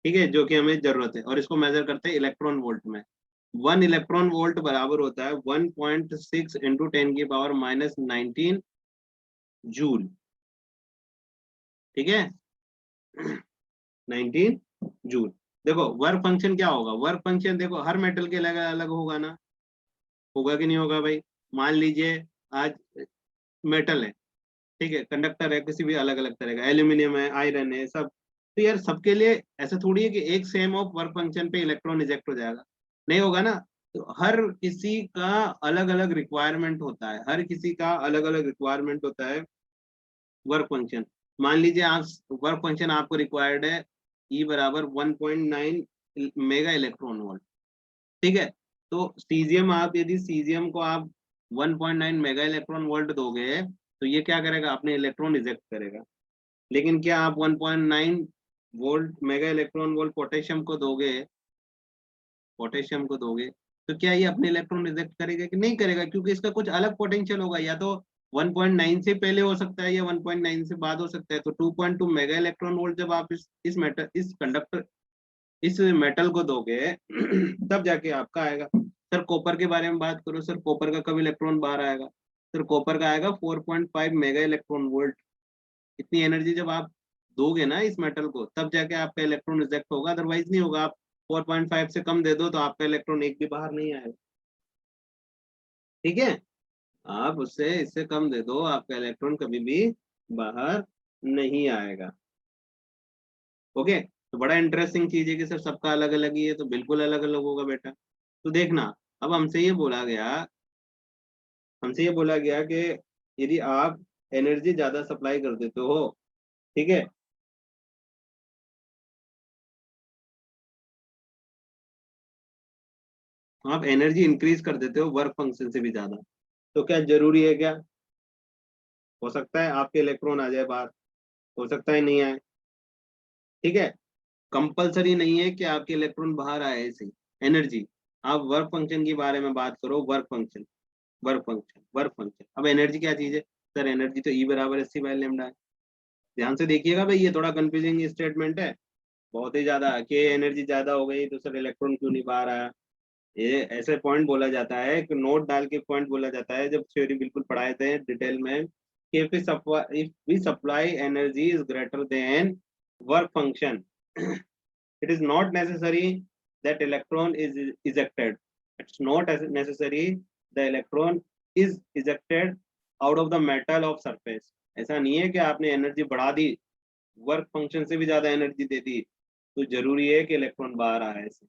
ठीक है, जो कि हमें जरूरत है, और इसको मेजर करते हैं इलेक्ट्रॉन वोल्ट में। 1 इलेक्ट्रॉन वोल्ट बराबर होता है 1.6 इंटू 10⁻⁻19 जूल, ठीक है, 19 जूल। देखो वर्क फंक्शन क्या होगा, वर्क फंक्शन देखो हर मेटल के अलग अलग होगा ना, होगा कि नहीं होगा भाई, मान लीजिए आज मेटल है, ठीक है, कंडक्टर है किसी भी अलग अलग तरह का, एल्यूमिनियम है, आयरन है, सब, तो यार सबके लिए ऐसा थोड़ी है कि एक सेम ऑफ वर्क फंक्शन पे इलेक्ट्रॉन इजेक्ट हो जाएगा, नहीं होगा ना, तो हर किसी का अलग अलग रिक्वायरमेंट होता है, हर किसी का अलग अलग रिक्वायरमेंट होता है वर्क फंक्शन। मान लीजिए आप वर्क फंक्शन आपको रिक्वायर्ड है ई बराबर 1.9 मेगा इलेक्ट्रॉन वोल्ट, ठीक है, तो सीजियम आप यदि सीजियम को आप 1.9 मेगा इलेक्ट्रॉन वोल्ट दोगे तो ये क्या करेगा, अपने इलेक्ट्रॉन रिजेक्ट करेगा। लेकिन क्या आप 1.9 volt mega electron volt potassium को दोगे तो क्या ये अपने इलेक्ट्रॉन रिजेक्ट करेगा कि नहीं करेगा, क्योंकि इसका कुछ अलग पोटेंशियल होगा, या तो 1.9 से पहले हो सकता है या 1.9 से बाद हो सकता है, तो 2.2 मेगा इलेक्ट्रॉन वोल्ट जब आप इस मेटल को दोगे तब जाके आपका आएगा। सर कॉपर के बारे में बात करो, सर कॉपर का कब इलेक्ट्रॉन बाहर आएगा, सर कॉपर का आएगा 4.5 मेगा इलेक्ट्रॉन वोल्ट, इतनी एनर्जी जब आप दोगे ना इस मेटल को तब जाके आपका इलेक्ट्रॉन रिजेक्ट होगा, अदरवाइज नहीं होगा। आप 4.5 से कम दे दो तो आपका इलेक्ट्रॉन एक भी बाहर नहीं आएगा, ठीक है, आप उससे इससे कम दे दो आपका इलेक्ट्रॉन कभी भी बाहर नहीं आएगा। ओके, तो बड़ा इंटरेस्टिंग चीज है कि सर सबका अलग अलग ही है, तो बिल्कुल अलग अलग होगा बेटा। तो देखना, अब हमसे ये बोला गया कि यदि आप एनर्जी ज्यादा सप्लाई कर देते हो, ठीक है, आप एनर्जी इंक्रीज कर देते हो वर्क फंक्शन से भी ज्यादा, तो क्या जरूरी है क्या? हो सकता है आपके इलेक्ट्रॉन आ जाए बाहर, हो सकता है नहीं आए, ठीक है। कंपलसरी नहीं है कि आपके इलेक्ट्रॉन बाहर आए ऐसे। एनर्जी, आप वर्क फंक्शन के बारे में बात करो, वर्क फंक्शन, वर्क फंक्शन। अब एनर्जी क्या चीज है? सर एनर्जी तो ई बराबर एस सी बाय लेमडा है। ध्यान से देखिएगा भाई, ये थोड़ा कंफ्यूजिंग स्टेटमेंट है, बहुत ही ज्यादा, कि एनर्जी ज्यादा हो गई तो सर इलेक्ट्रॉन क्यों नहीं बाहर आया। ये ऐसे पॉइंट बोला जाता है, एक नोट डाल के पॉइंट बोला जाता है, जब थ्योरी बिल्कुल पढ़ाए थे डिटेल में, कि if we supply energy is greater than work function, it is not necessary that electron is ejected. It's not as necessary the electron is ejected out of the metal of surface. ऐसा नहीं है कि आपने energy बढ़ा दी, work function से भी ज्यादा energy दे दी, तो जरूरी है कि इलेक्ट्रॉन बाहर आ रहा है ऐसे,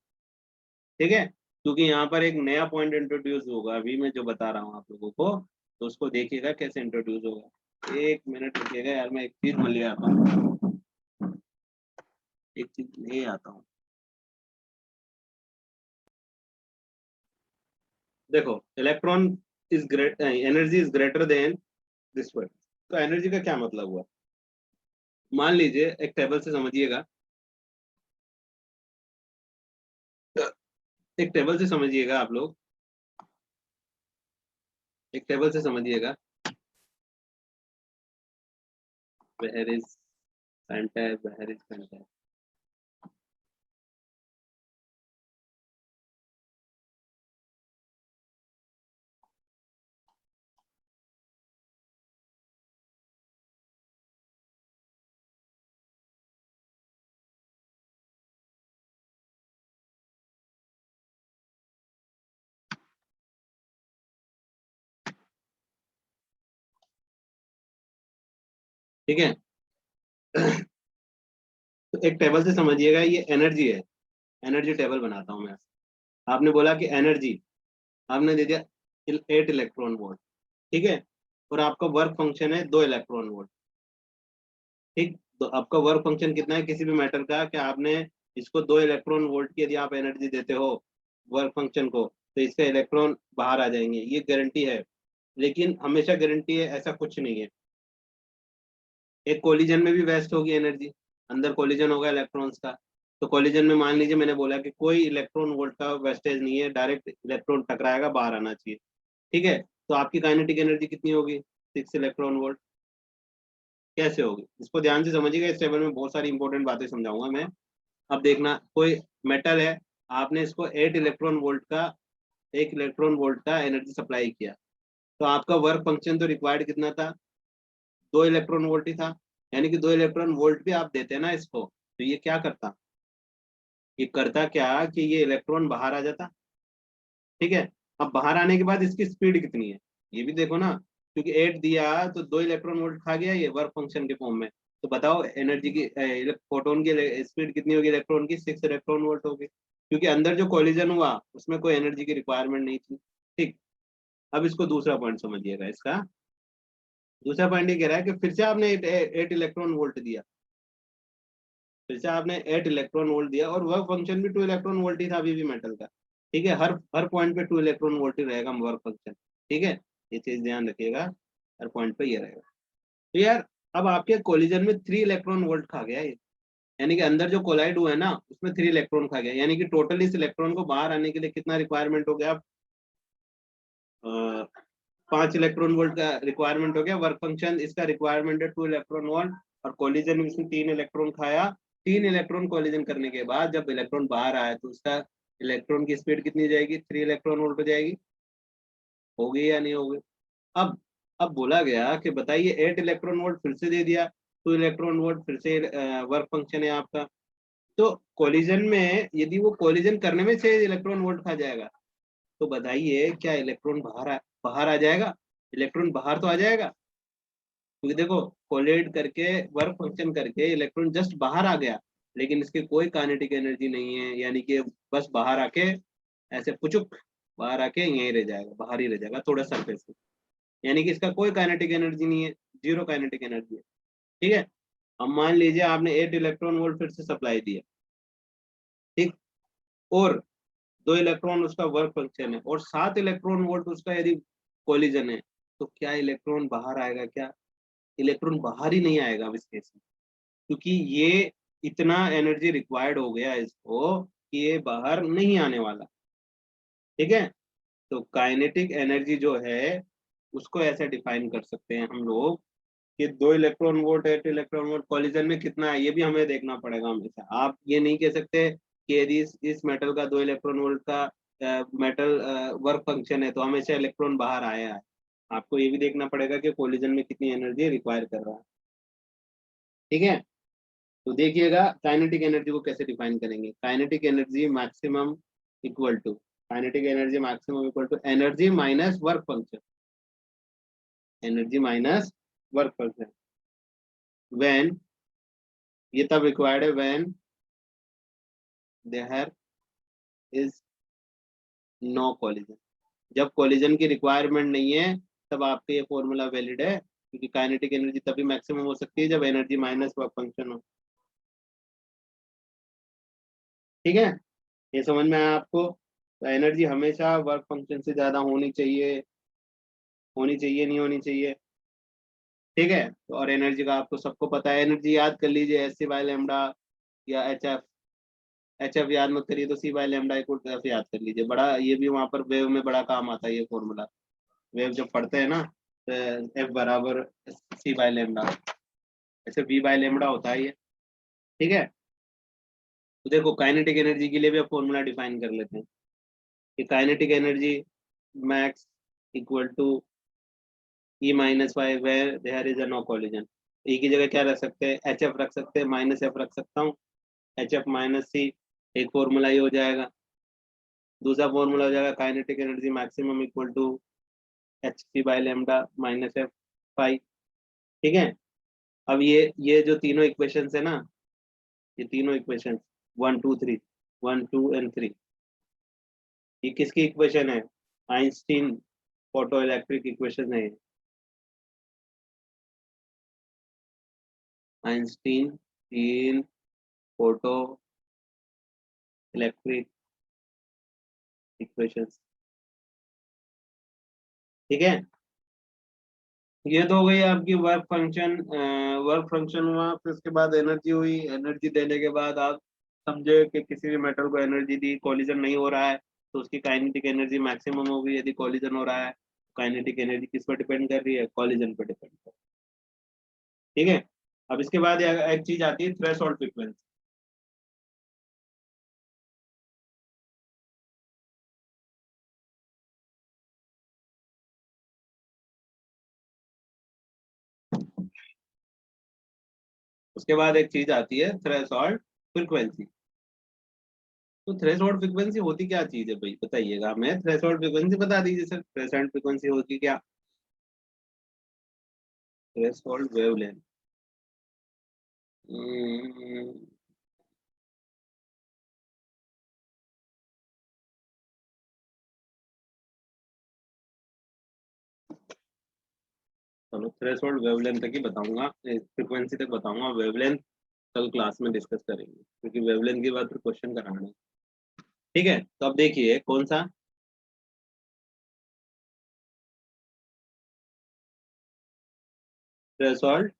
ठीक है। क्योंकि यहाँ पर एक नया पॉइंट इंट्रोड्यूस होगा अभी मैं जो बता रहा हूँ आप लोगों को, तो उसको देखिएगा कैसे इंट्रोड्यूस होगा। एक मिनट रुकिएगा यार, मैं एक चीज ले आता हूँ, एक चीज ले आता हूँ। देखो, electron is great, energy is greater then this one. तो एनर्जी का क्या मतलब हुआ? मान लीजिए, एक टेबल से समझिएगा, एक टेबल से समझिएगा आप लोग, एक टेबल से समझिएगा, where is centre, where is centre. ठीक है, तो एक टेबल से समझिएगा, ये एनर्जी है, एनर्जी टेबल बनाता हूँ मैं। आपने बोला कि एनर्जी, आपने दे दिया 8 इलेक्ट्रॉन वोल्ट, ठीक है, और आपका वर्क फंक्शन है 2 इलेक्ट्रॉन वोल्ट, ठीक। तो आपका वर्क फंक्शन कितना है किसी भी मैटर का, कि आपने इसको 2 इलेक्ट्रॉन वोल्ट की यदि आप एनर्जी देते हो वर्क फंक्शन को, तो इसका इलेक्ट्रॉन बाहर आ जाएंगे, ये गारंटी है। लेकिन हमेशा गारंटी है ऐसा कुछ नहीं है, एक कोलिजन में भी वेस्ट होगी एनर्जी, अंदर कोलिजन होगा इलेक्ट्रॉन्स का, तो कोलिजन में मान लीजिए मैंने बोला कि कोई इलेक्ट्रॉन वोल्ट का वेस्टेज नहीं है, डायरेक्ट इलेक्ट्रॉन टकराएगा, बाहर आना चाहिए, ठीक है। तो आपकी काइनेटिक एनर्जी कितनी होगी? 6 इलेक्ट्रॉन वोल्ट। कैसे होगी इसको ध्यान से समझिएगा, इस टेबल में बहुत सारी इंपॉर्टेंट बातें समझाऊंगा मैं। अब देखना, कोई मेटल है, आपने इसको 8 इलेक्ट्रॉन वोल्ट का एनर्जी सप्लाई किया, तो आपका वर्क फंक्शन तो रिक्वायर्ड कितना था? 2 इलेक्ट्रॉन वोल्ट ही था। यानी कि 2 इलेक्ट्रॉन वोल्ट भी आप देते हैं ना इसको, तो ये क्या करता, ये करता क्या कि ये इलेक्ट्रॉन बाहर आ जाता, ठीक है। अब बाहर आने के बाद इसकी स्पीड कितनी है, ये भी देखो ना, क्योंकि 8 दिया तो 2 इलेक्ट्रॉन वोल्ट खा गया ये वर्क फंक्शन के फॉर्म में। तो बताओ एनर्जी की, फोटोन की स्पीड कितनी होगी इलेक्ट्रॉन की? 6 इलेक्ट्रॉन वोल्ट होगी, क्योंकि अंदर जो कोलिजन हुआ उसमें कोई एनर्जी की रिक्वायरमेंट नहीं थी, ठीक। अब इसको दूसरा पॉइंट समझिएगा, इसका दूसरा पॉइंट ये कह रहा है कि फिर से आपने 8 इलेक्ट्रॉन वोल्ट दिया, फिर से आपने 8 इलेक्ट्रॉन वोल्ट दिया, और वर्क फंक्शन भी 2 इलेक्ट्रॉन वोल्ट ही था अभी भी मेटल का, ठीक है। हर हर पॉइंट पे 2 इलेक्ट्रॉन वोल्ट ही रहेगा वर्क फंक्शन, ठीक है। ये चीज ध्यान रखिएगा, हर पॉइंट पे ये रहेगा। तो यार, अब आपके कोलिजन में 3 इलेक्ट्रॉन वोल्ट खा गया ये, यानी कि अंदर जो कोलाइड हुआ है ना उसमें 3 इलेक्ट्रॉन खा गया, यानी कि टोटल इस इलेक्ट्रॉन को बाहर आने के लिए कितना रिक्वायरमेंट हो गया? 5 इलेक्ट्रॉन वोल्ट का रिक्वायरमेंट हो गया। वर्क फंक्शन इसका रिक्वायरमेंट है 2 इलेक्ट्रॉन वोल्ट, और कोलिजन में इसने 3 इलेक्ट्रॉन खाया। 3 इलेक्ट्रॉन कोलिजन करने के बाद जब इलेक्ट्रॉन बाहर आया तो उसका इलेक्ट्रॉन की स्पीड कितनी जाएगी? 3 इलेक्ट्रॉन वोल्ट हो जाएगी, होगी या नहीं होगी? अब अब बोला गया कि बताइए, 8 इलेक्ट्रॉन वोल्ट फिर से दे दिया, 2 इलेक्ट्रॉन वोल्ट फिर से वर्क फंक्शन है आपका, तो कोलिजन में यदि वो कोलिजन करने में 6 इलेक्ट्रॉन वोल्ट खा जाएगा, तो बताइए क्या इलेक्ट्रॉन बाहर आ जाएगा? इलेक्ट्रॉन बाहर तो आ जाएगा, क्योंकि देखो कोलिड करके वर्क फंक्शन करके इलेक्ट्रॉन जस्ट बाहर आ गया, लेकिन इसकी कोई काइनेटिक एनर्जी नहीं है, यानी कि बस बाहर आके ऐसे पुचुक बाहर आके यहीं रह जाएगा, बाहर ही रह जाएगा थोड़ा सरफेस पे, यानी कि इसका कोई काइनेटिक एनर्जी नहीं है, जीरो काइनेटिक एनर्जी है। ठीक है, अब मान लीजिए आपने 8 इलेक्ट्रॉन वोल्ट फिर से सप्लाई दिया, ठीक, और 2 इलेक्ट्रॉन उसका वर्क फंक्शन है और 7 इलेक्ट्रॉन वोल्ट उसका यदि कोलिजन है, तो क्या इलेक्ट्रॉन बाहर आएगा? क्या इलेक्ट्रॉन बाहर ही नहीं आएगा अब इस केस में, क्योंकि ये इतना एनर्जी रिक्वायर्ड हो गया इसको कि ये बाहर नहीं आने वाला। ठीक है, तो काइनेटिक एनर्जी जो है उसको ऐसे डिफाइन कर सकते हैं हम लोग कि 2 electron volt 8 electron volt collision में कितना है, ये भी हमें देखना पड़ेगा हमेशा। आप ये नहीं कह सकते कि यदि इस मेटल का 2 इलेक्ट्रॉन वोल्ट का मेटल वर्क फंक्शन है तो हमेशा इलेक्ट्रॉन बाहर आया है। आपको ये भी देखना पड़ेगा कि कॉलिजन में कितनी एनर्जी रिक्वायर कर रहा है। ठीक है, तो देखिएगा काइनेटिक एनर्जी को कैसे डिफाइन करेंगे। Kinetic energy maximum equal to, kinetic energy maximum equal to energy minus work function, energy minus work function when, ये तब रिक्वायर्ड है when there is no collision, जब कोलिजन की रिक्वायरमेंट नहीं है तब आपका ये फॉर्मूला वैलिड है, क्योंकि काइनेटिक एनर्जी तभी मैक्सिमम हो सकती है जब एनर्जी माइनस वर्क फंक्शन हो। ठीक है, ये समझ में आया आपको? तो एनर्जी हमेशा वर्क फंक्शन से ज्यादा होनी चाहिए, होनी चाहिए नहीं होनी चाहिए। ठीक है, तो और एनर्जी का आपको सबको पता है, एनर्जी याद कर लीजिए एस सी बाय लेमडा या एच एफ, एच एफ याद मत करिए तो C by lambda equal to F याद कर लीजिए, बड़ा ये भी वहां पर वेव में बड़ा काम आता है ये फॉर्मूला, वेव जब पढ़ते हैं ना तो एफ बराबर सी बाय लेमडा, ऐसे वी बाय लेमडा होता है ये। ठीक है, तो देखो काइनेटिक एनर्जी के लिए भी अब फॉर्मूला डिफाइन कर लेते हैं कि kinetic energy max equal to E minus Y where there is a no collision. E की जगह क्या रख सकते हैं? एच एफ रख सकते हैं, माइनस एफ रख सकता हूँ, एच एफ माइनस सी, एक फॉर्मूला ये हो जाएगा। दूसरा फॉर्मूला हो जाएगा kinetic energy maximum equal to h c by lambda minus f phi. ठीक है, अब ये जो तीनों इक्वेशंस है ना, ये तीनों इक्वेशंस 1 2 3, 1 2 एंड 3, ये किसकी इक्वेशन है? आइंस्टीन फोटो इलेक्ट्रिक इक्वेशन है, आइंस्टीन तीन फोटो इलेक्ट्रिक इक्वेशंस। ठीक है, ये तो हो गई आपकी वर्क फंक्शन, वर्क फंक्शन हुआ, फिर उसके बाद एनर्जी हुई, एनर्जी देने के बाद आप समझे कि किसी भी मेटल को एनर्जी दी, कॉलिजन नहीं हो रहा है तो उसकी काइनेटिक एनर्जी मैक्सिमम होगी, यदि कॉलिजन हो रहा है काइनेटिक एनर्जी किस पर डिपेंड कर रही है? कॉलिजन पर डिपेंड कर। ठीक है, अब इसके बाद एक चीज आती है थ्रेशोल्ड फ्रीक्वेंसी। उसके बाद एक चीज आती है थ्रेशोल्ड फ्रीक्वेंसी। तो थ्रेशोल्ड फ्रीक्वेंसी होती क्या चीज है भाई, बताइएगा हमें, थ्रेशोल्ड फ्रीक्वेंसी बता दीजिए सर, थ्रेशोल्ड फ्रीक्वेंसी होती क्या? थ्रेशोल्ड वेवलेंथ, चलो थ्रेशोल्ड वेवलेंथ तक ही बताऊंगा, फ्रीक्वेंसी तक बताऊंगा, वेवलेंथ कल क्लास में डिस्कस करेंगे, क्योंकि वेवलेंथ की बात फिर क्वेश्चन कराना है। ठीक है, तो अब देखिए कौन सा threshold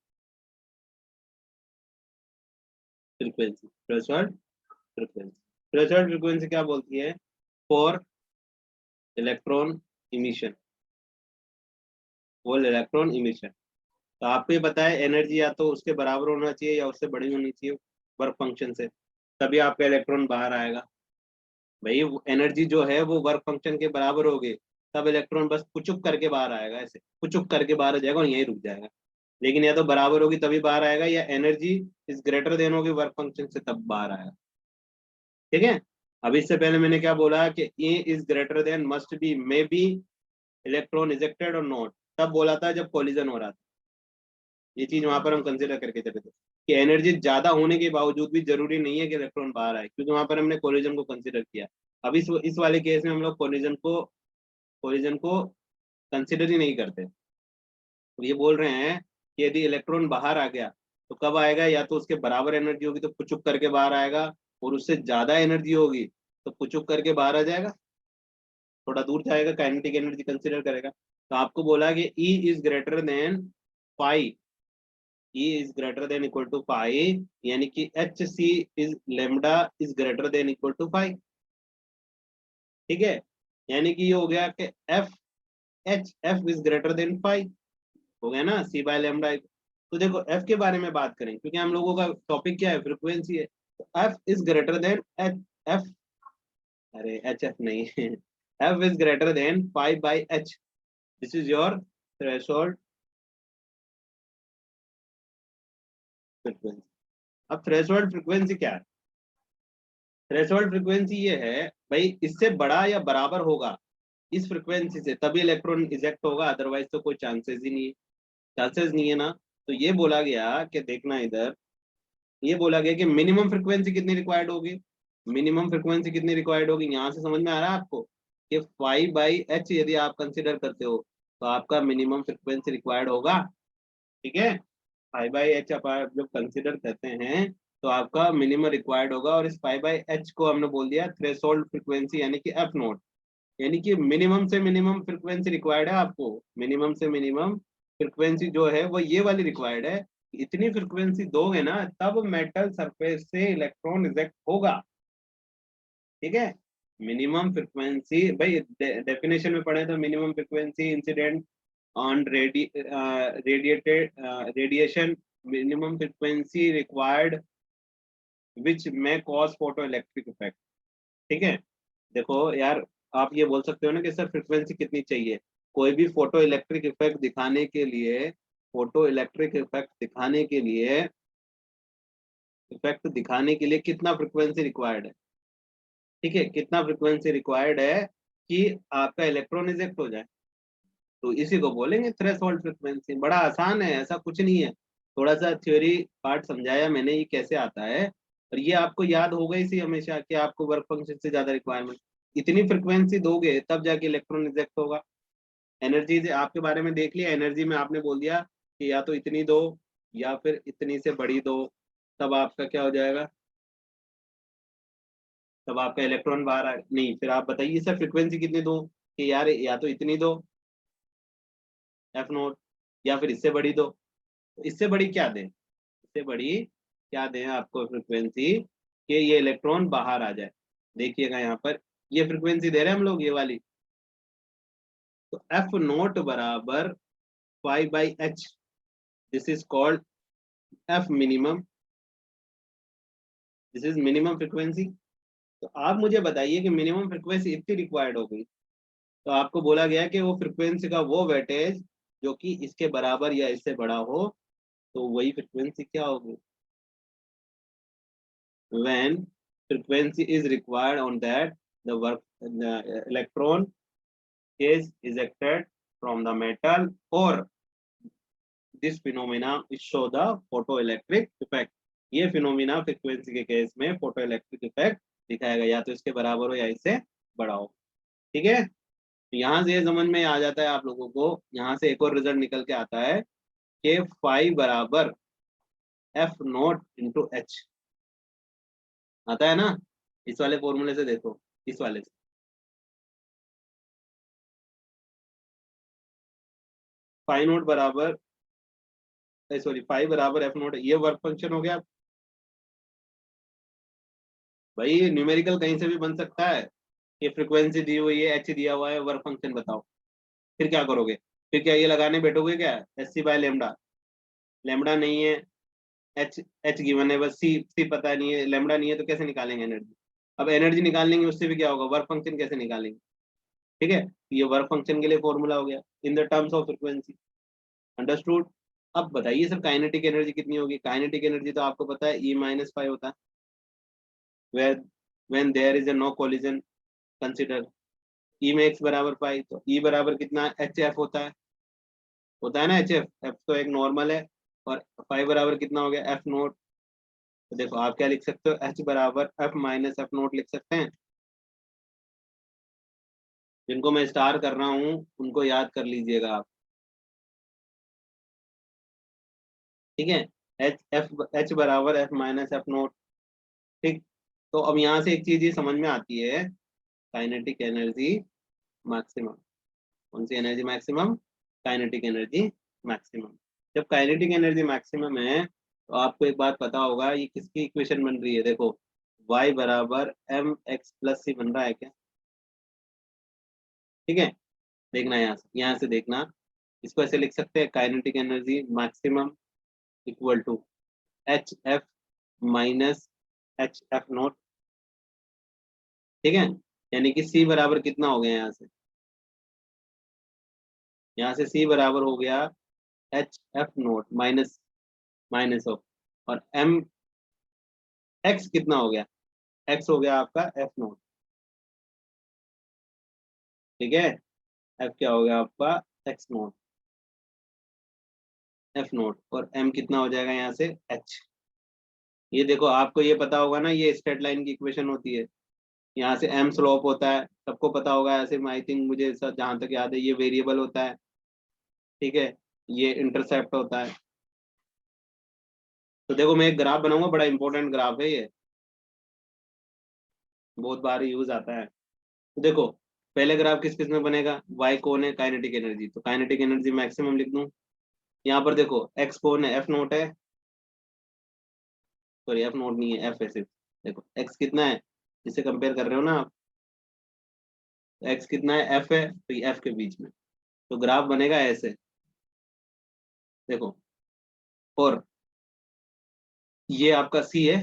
frequency, threshold frequency, threshold frequency क्या बोलती है? फॉर इलेक्ट्रॉन इमिशन, वो इलेक्ट्रॉन इमिशन। तो आपको ये बताए एनर्जी या तो उसके बराबर होना चाहिए या उससे बड़ी होनी चाहिए वर्क फंक्शन से, तभी आपका इलेक्ट्रॉन बाहर आएगा। भाई एनर्जी जो है वो वर्क फंक्शन के बराबर होगी, तब इलेक्ट्रॉन बस पुचुक करके बाहर आएगा, ऐसे पुचुक करके बाहर आ जाएगा और यहीं रुक जाएगा। लेकिन या तो बराबर होगी तभी बाहर आएगा, या एनर्जी इज ग्रेटर देन होगी वर्क फंक्शन से तब बाहर आएगा। ठीक है, अब इससे पहले मैंने क्या बोला कि A is greater than must be may be electron ejected और नॉट, तब बोला था जब कोलिजन हो रहा था। ये चीज वहां पर हम कंसिडर करके चले थे कि एनर्जी ज्यादा होने के बावजूद भी जरूरी नहीं है कि इलेक्ट्रॉन बाहर आए, क्योंकि वहां पर हमने कोलिजन को कंसिडर किया। अब इस वाले केस में हम लोग कोलिजन को कंसिडर ही नहीं करते। तो ये बोल रहे हैं कि यदि इलेक्ट्रॉन बाहर आ गया तो कब आएगा, या तो उसके बराबर एनर्जी होगी तो पुचुक करके बाहर आएगा, और उससे ज्यादा एनर्जी होगी तो पुचुक करके बाहर आ जाएगा, थोड़ा दूर जाएगा, काइनेटिक एनर्जी कंसिडर करेगा। तो आपको बोला कि E is greater than pi, E is greater than equal to pi, यानी कि H C is lambda is greater than equal to pi. ठीक है, यानी कि ये हो गया कि F is greater than pi, हो गया ना, सी बाय लेमडा। तो देखो एफ के बारे में बात करें, क्योंकि हम लोगों का टॉपिक क्या है, फ्रिक्वेंसी है। तो F is greater then F, अरे एच एफ नहीं F is greater than pi by H, this is your threshold frequency. अब थ्रेशोल्ड फ्रिक्वेंसी क्या है? थ्रेशोल्ड फ्रिक्वेंसी ये है भाई, इससे बड़ा या बराबर होगा इस फ्रिक्वेंसी से तभी इलेक्ट्रॉन इजेक्ट होगा, अदरवाइज तो कोई चांसेस ही नहीं है, चांसेस नहीं है ना। तो ये बोला गया कि देखना इधर, ये बोला गया कि मिनिमम फ्रिक्वेंसी कितनी रिक्वायर्ड होगी, मिनिमम फ्रिक्वेंसी कितनी रिक्वायर्ड होगी, यहाँ से समझ में आ रहा है आपको कि 5/h यदि आप कंसिडर करते हो तो आपका मिनिमम फ्रिक्वेंसी रिक्वायर्ड होगा। ठीक है, 5/h आप जब कंसिडर करते हैं तो आपका मिनिमम रिक्वायर्ड होगा, और इस 5/h को हमने बोल दिया थ्रेशोल्ड फ्रिक्वेंसी, यानी कि एफ नोट, यानी कि मिनिमम से मिनिमम फ्रिक्वेंसी रिक्वायर्ड है आपको, मिनिमम से मिनिमम फ्रिक्वेंसी जो है वो ये वाली रिक्वायर्ड है। इतनी फ्रिक्वेंसी दोगे ना तब मेटल सरफेस से इलेक्ट्रॉन रिजेक्ट होगा। ठीक है, मिनिमम फ्रिक्वेंसी भाई डेफिनेशन में पढ़े तो minimum frequency incident on radiated radiation, minimum frequency required which में कॉज फोटो इलेक्ट्रिक इफेक्ट। ठीक है, देखो यार, आप ये बोल सकते हो ना कि सर फ्रिक्वेंसी कितनी चाहिए, कोई भी फोटो इलेक्ट्रिक इफेक्ट दिखाने के लिए, फोटो इलेक्ट्रिक इफेक्ट दिखाने के लिए कितना फ्रिक्वेंसी रिक्वायर्ड है? ठीक है, कितना फ्रिक्वेंसी रिक्वायर्ड है कि आपका इलेक्ट्रॉन इजेक्ट हो जाए, तो इसी को बोलेंगे थ्रेशोल्ड फ्रिक्वेंसी। बड़ा आसान है, ऐसा कुछ नहीं है, थोड़ा सा थ्योरी पार्ट समझाया मैंने ये कैसे आता है, और ये आपको याद होगा इसी हमेशा कि आपको वर्क फंक्शन से ज्यादा रिक्वायरमेंट, इतनी फ्रिक्वेंसी दोगे तब जाके इलेक्ट्रॉन रिजेक्ट होगा। एनर्जी से आपके बारे में देख लिया, एनर्जी में आपने बोल दिया कि या तो इतनी दो या फिर इतनी से बड़ी दो, तब आपका क्या हो जाएगा, तब आपका इलेक्ट्रॉन बाहर आ नहीं, फिर आप बताइए सर फ्रिक्वेंसी कितनी दो, कि यार या तो इतनी दो एफ नोट, या फिर इससे बड़ी दो। तो इससे बड़ी क्या दें, इससे बड़ी क्या दें आपको फ्रिक्वेंसी कि ये इलेक्ट्रॉन बाहर आ जाए। देखिएगा यहाँ पर ये फ्रिक्वेंसी दे रहे हैं हम लोग, ये वाली, तो एफ नोट बराबर 5/h, this is called F minimum, this is minimum frequency. तो आप मुझे बताइए कि मिनिमम फ्रिक्वेंसी इतनी रिक्वायर्ड हो गई, तो आपको बोला गया कि वो फ्रिक्वेंसी का वो वेटेज जो कि इसके बराबर या इससे बड़ा हो, तो वही फ्रिक्वेंसी क्या होगी, when frequency is required on that the electron is ejected from the metal, or this phenomena is show the photoelectric effect। ये फिनोमिना फ्रिक्वेंसी के केस में फोटो इलेक्ट्रिक इफेक्ट दिखाएगा, या तो इसके बराबर हो या इससे बड़ा हो। ठीक है, तो यहाँ से ये समझ में आ जाता है आप लोगों को, यहाँ से एक और रिजल्ट निकल के आता है कि 5 बराबर एफ नोट इंटू एच, आता है ना, इस वाले फॉर्मूले से देखो, इस वाले से फाइव नोट बराबर, सॉरी 5 बराबर एफ नोट, ये वर्क फंक्शन हो गया। भाई न्यूमेरिकल कहीं से भी बन सकता है, ये फ्रीक्वेंसी दी हुई है, एच दिया हुआ है, वर्क फंक्शन बताओ, फिर क्या करोगे, फिर क्या ये लगाने बैठोगे क्या, s C by lambda, lambda नहीं है, एच एच गिवन है बस, सी सी पता नहीं है, लेमडा नहीं है, तो कैसे निकालेंगे एनर्जी? अब एनर्जी निकालेंगे उससे भी क्या होगा, वर्क फंक्शन कैसे निकालेंगे? ठीक है, ये वर्क फंक्शन के लिए फॉर्मूला हो गया in the terms of frequency, understood. अब बताइए सर काइनेटिक एनर्जी कितनी होगी, काइनेटिक एनर्जी तो आपको पता है E-5 होता है, where when there is a no collision consider, E में x बराबर 5, तो E बराबर कितना, एच एफ होता है ना, एच एफ, एफ तो एक नॉर्मल है, और फाइव बराबर कितना हो गया एफ नोट। तो देखो आप क्या लिख सकते हो, एच बराबर एफ माइनस एफ नोट लिख सकते हैं। जिनको मैं स्टार कर रहा हूँ उनको याद कर लीजिएगा आप, ठीक है। एच बराबर एफ माइनस एफ नोट, ठीक। तो अब यहाँ से एक चीज ये समझ में आती है, काइनेटिक एनर्जी मैक्सिमम। कौन सी energy maximum, kinetic energy maximum. जब काइनेटिक एनर्जी मैक्सिमम है तो आपको एक बात पता होगा, ये किसकी इक्वेशन बन रही है, देखो y बराबर एम एक्स प्लस सी बन रहा है क्या, ठीक है। देखना यहाँ से देखना, इसको ऐसे लिख सकते हैं, kinetic energy maximum equal to h f minus h F naught, ठीक है। यानी कि सी बराबर कितना हो गया यहाँ से सी बराबर हो गया H F note minus minus of, और एम एक्स कितना हो गया, एक्स हो गया आपका एफ नोट, ठीक है। एफ क्या हो गया आपका एक्स नोट, एफ नोट, और एम कितना हो जाएगा यहाँ से एच। ये देखो आपको ये पता होगा ना, ये स्ट्रेट लाइन की इक्वेशन होती है, यहाँ से एम स्लोप होता है, सबको पता होगा ऐसे, आई थिंक मुझे जहां तक याद है ये वेरिएबल होता है, ठीक है। ये इंटरसेप्ट होता है। तो देखो मैं एक ग्राफ बनाऊंगा, बड़ा इंपॉर्टेंट ग्राफ है ये, बहुत बार यूज आता है। तो देखो पहले ग्राफ किस किस में बनेगा, y कौन है, काइनेटिक एनर्जी, तो काइनेटिक एनर्जी मैक्सिमम लिख दूं। यहाँ पर देखो x कौन है, एफ नोट है, सॉरी एफ नोट नहीं है, एफ है सिर्फ। देखो x कितना है, जिससे कंपेयर कर रहे हो ना आप, x कितना है, f है, तो ये f के बीच में, तो ग्राफ बनेगा ऐसे, देखो। और ये आपका c है,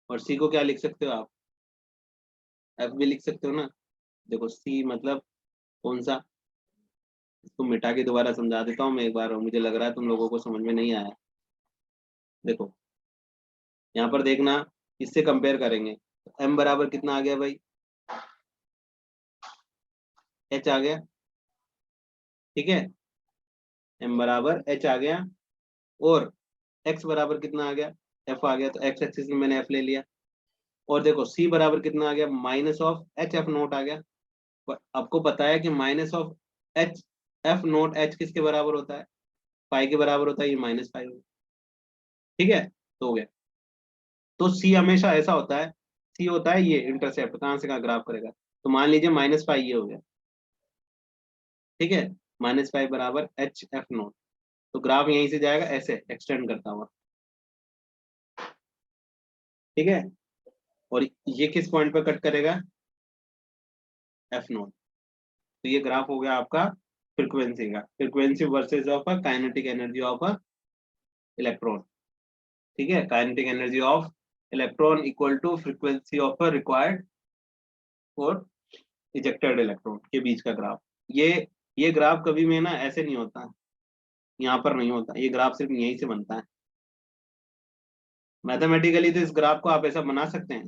और c को क्या लिख सकते हो आप, f भी लिख सकते हो ना। देखो c मतलब कौन सा, इसको मिटा के दोबारा समझा देता हूँ मैं एक बार, और मुझे लग रहा है तुम लोगों को समझ में नहीं आया। देखो यहाँ पर देखना, इससे कंपेयर करेंगे, तो m बराबर कितना आ गया भाई, h आ गया, ठीक है। m बराबर h आ गया, और x बराबर कितना आ गया, f आ गया, तो x एक्सिस में मैंने f ले लिया। और देखो c बराबर कितना आ गया, minus of H F nought आ गया। पर आपको पता है कि minus of H F nought H किसके बराबर होता है, पाई के बराबर होता है, ये माइनस पाई होगा, ठीक है। तो हो गया। तो सी हमेशा ऐसा होता है, सी होता है ये इंटरसेप्ट, कहाँ से कहाँ ग्राफ करेगा। तो मान लीजिए माइनस पाई ये हो गया, ठीक है, माइनस पाई बराबर एच एफ नोट। तो ग्राफ यहीं से जाएगा ऐसे एक्सटेंड करता हुआ, ठीक है। और ये किस पॉइंट पर कट करेगा, एफ नोट। तो ये ग्राफ हो गया आपका फ्रीक्वेंसी का, frequency versus of a kinetic energy of a electron, ठीक है। Kinetic energy of electron equal to frequency of a required for ejected electron के बीच का ग्राफ। ये ये ग्राफ कभी में ना ऐसे नहीं होता, यहाँ पर नहीं होता, ये ग्राफ सिर्फ यहीं से बनता है। मैथमेटिकली तो इस ग्राफ को आप ऐसा बना सकते हैं,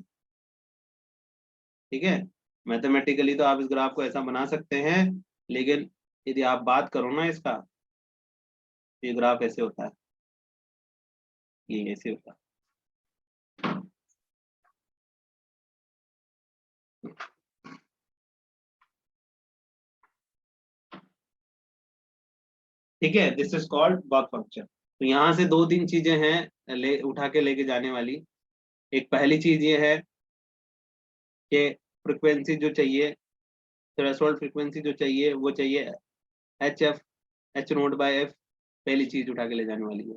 ठीक है। मैथमेटिकली तो आप इस ग्राफ को ऐसा बना सकते हैं, लेकिन यदि आप बात करो ना इसका, तो ये ग्राफ ऐसे होता है, ये ऐसे होता है, ठीक है। This is called work function. तो यहाँ से दो तीन चीजें हैं ले उठा के लेके जाने वाली। एक पहली चीज ये है कि फ्रिक्वेंसी जो चाहिए, थ्रेशोल्ड फ्रिक्वेंसी जो चाहिए वो चाहिए h F, h naught by f, पहली चीज उठा के ले जाने वाली है,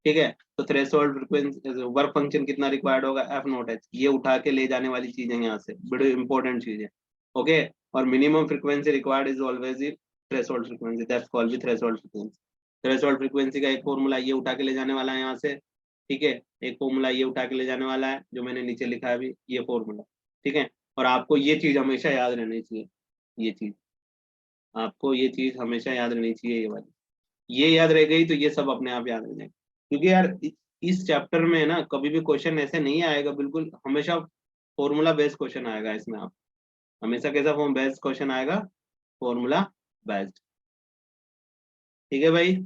ठीक है। तो थ्रेशोल्ड फ्रिक्वेंसी वर्क फंक्शन कितना रिक्वायर्ड होगा, एफ नोट एच, ये उठा के ले जाने वाली चीज है, यहाँ से बड़ी इंपॉर्टेंट चीज है, ओके। और minimum frequency required is always the threshold frequency, that's called the threshold frequency. Threshold frequency का एक फॉर्मूला ये उठा के ले जाने वाला है यहाँ से, ठीक है। एक फॉर्मूला ये उठा के ले जाने वाला है जो मैंने नीचे लिखा है अभी, ये फॉर्मूला, ठीक है। और आपको ये चीज हमेशा याद रहनी चाहिए, ये चीज आपको ये चीज हमेशा याद रहनी चाहिए, ये वाली, ये याद रह गई तो ये सब अपने आप याद रह जाएंगे। क्योंकि यार इस चैप्टर में ना कभी भी क्वेश्चन ऐसे नहीं आएगा, बिल्कुल हमेशा फॉर्मूला बेस्ड क्वेश्चन आएगा इसमें। आप हमेशा कैसा फॉर्म बेस्ड क्वेश्चन आएगा, फॉर्मूला बेस्ड, ठीक है भाई।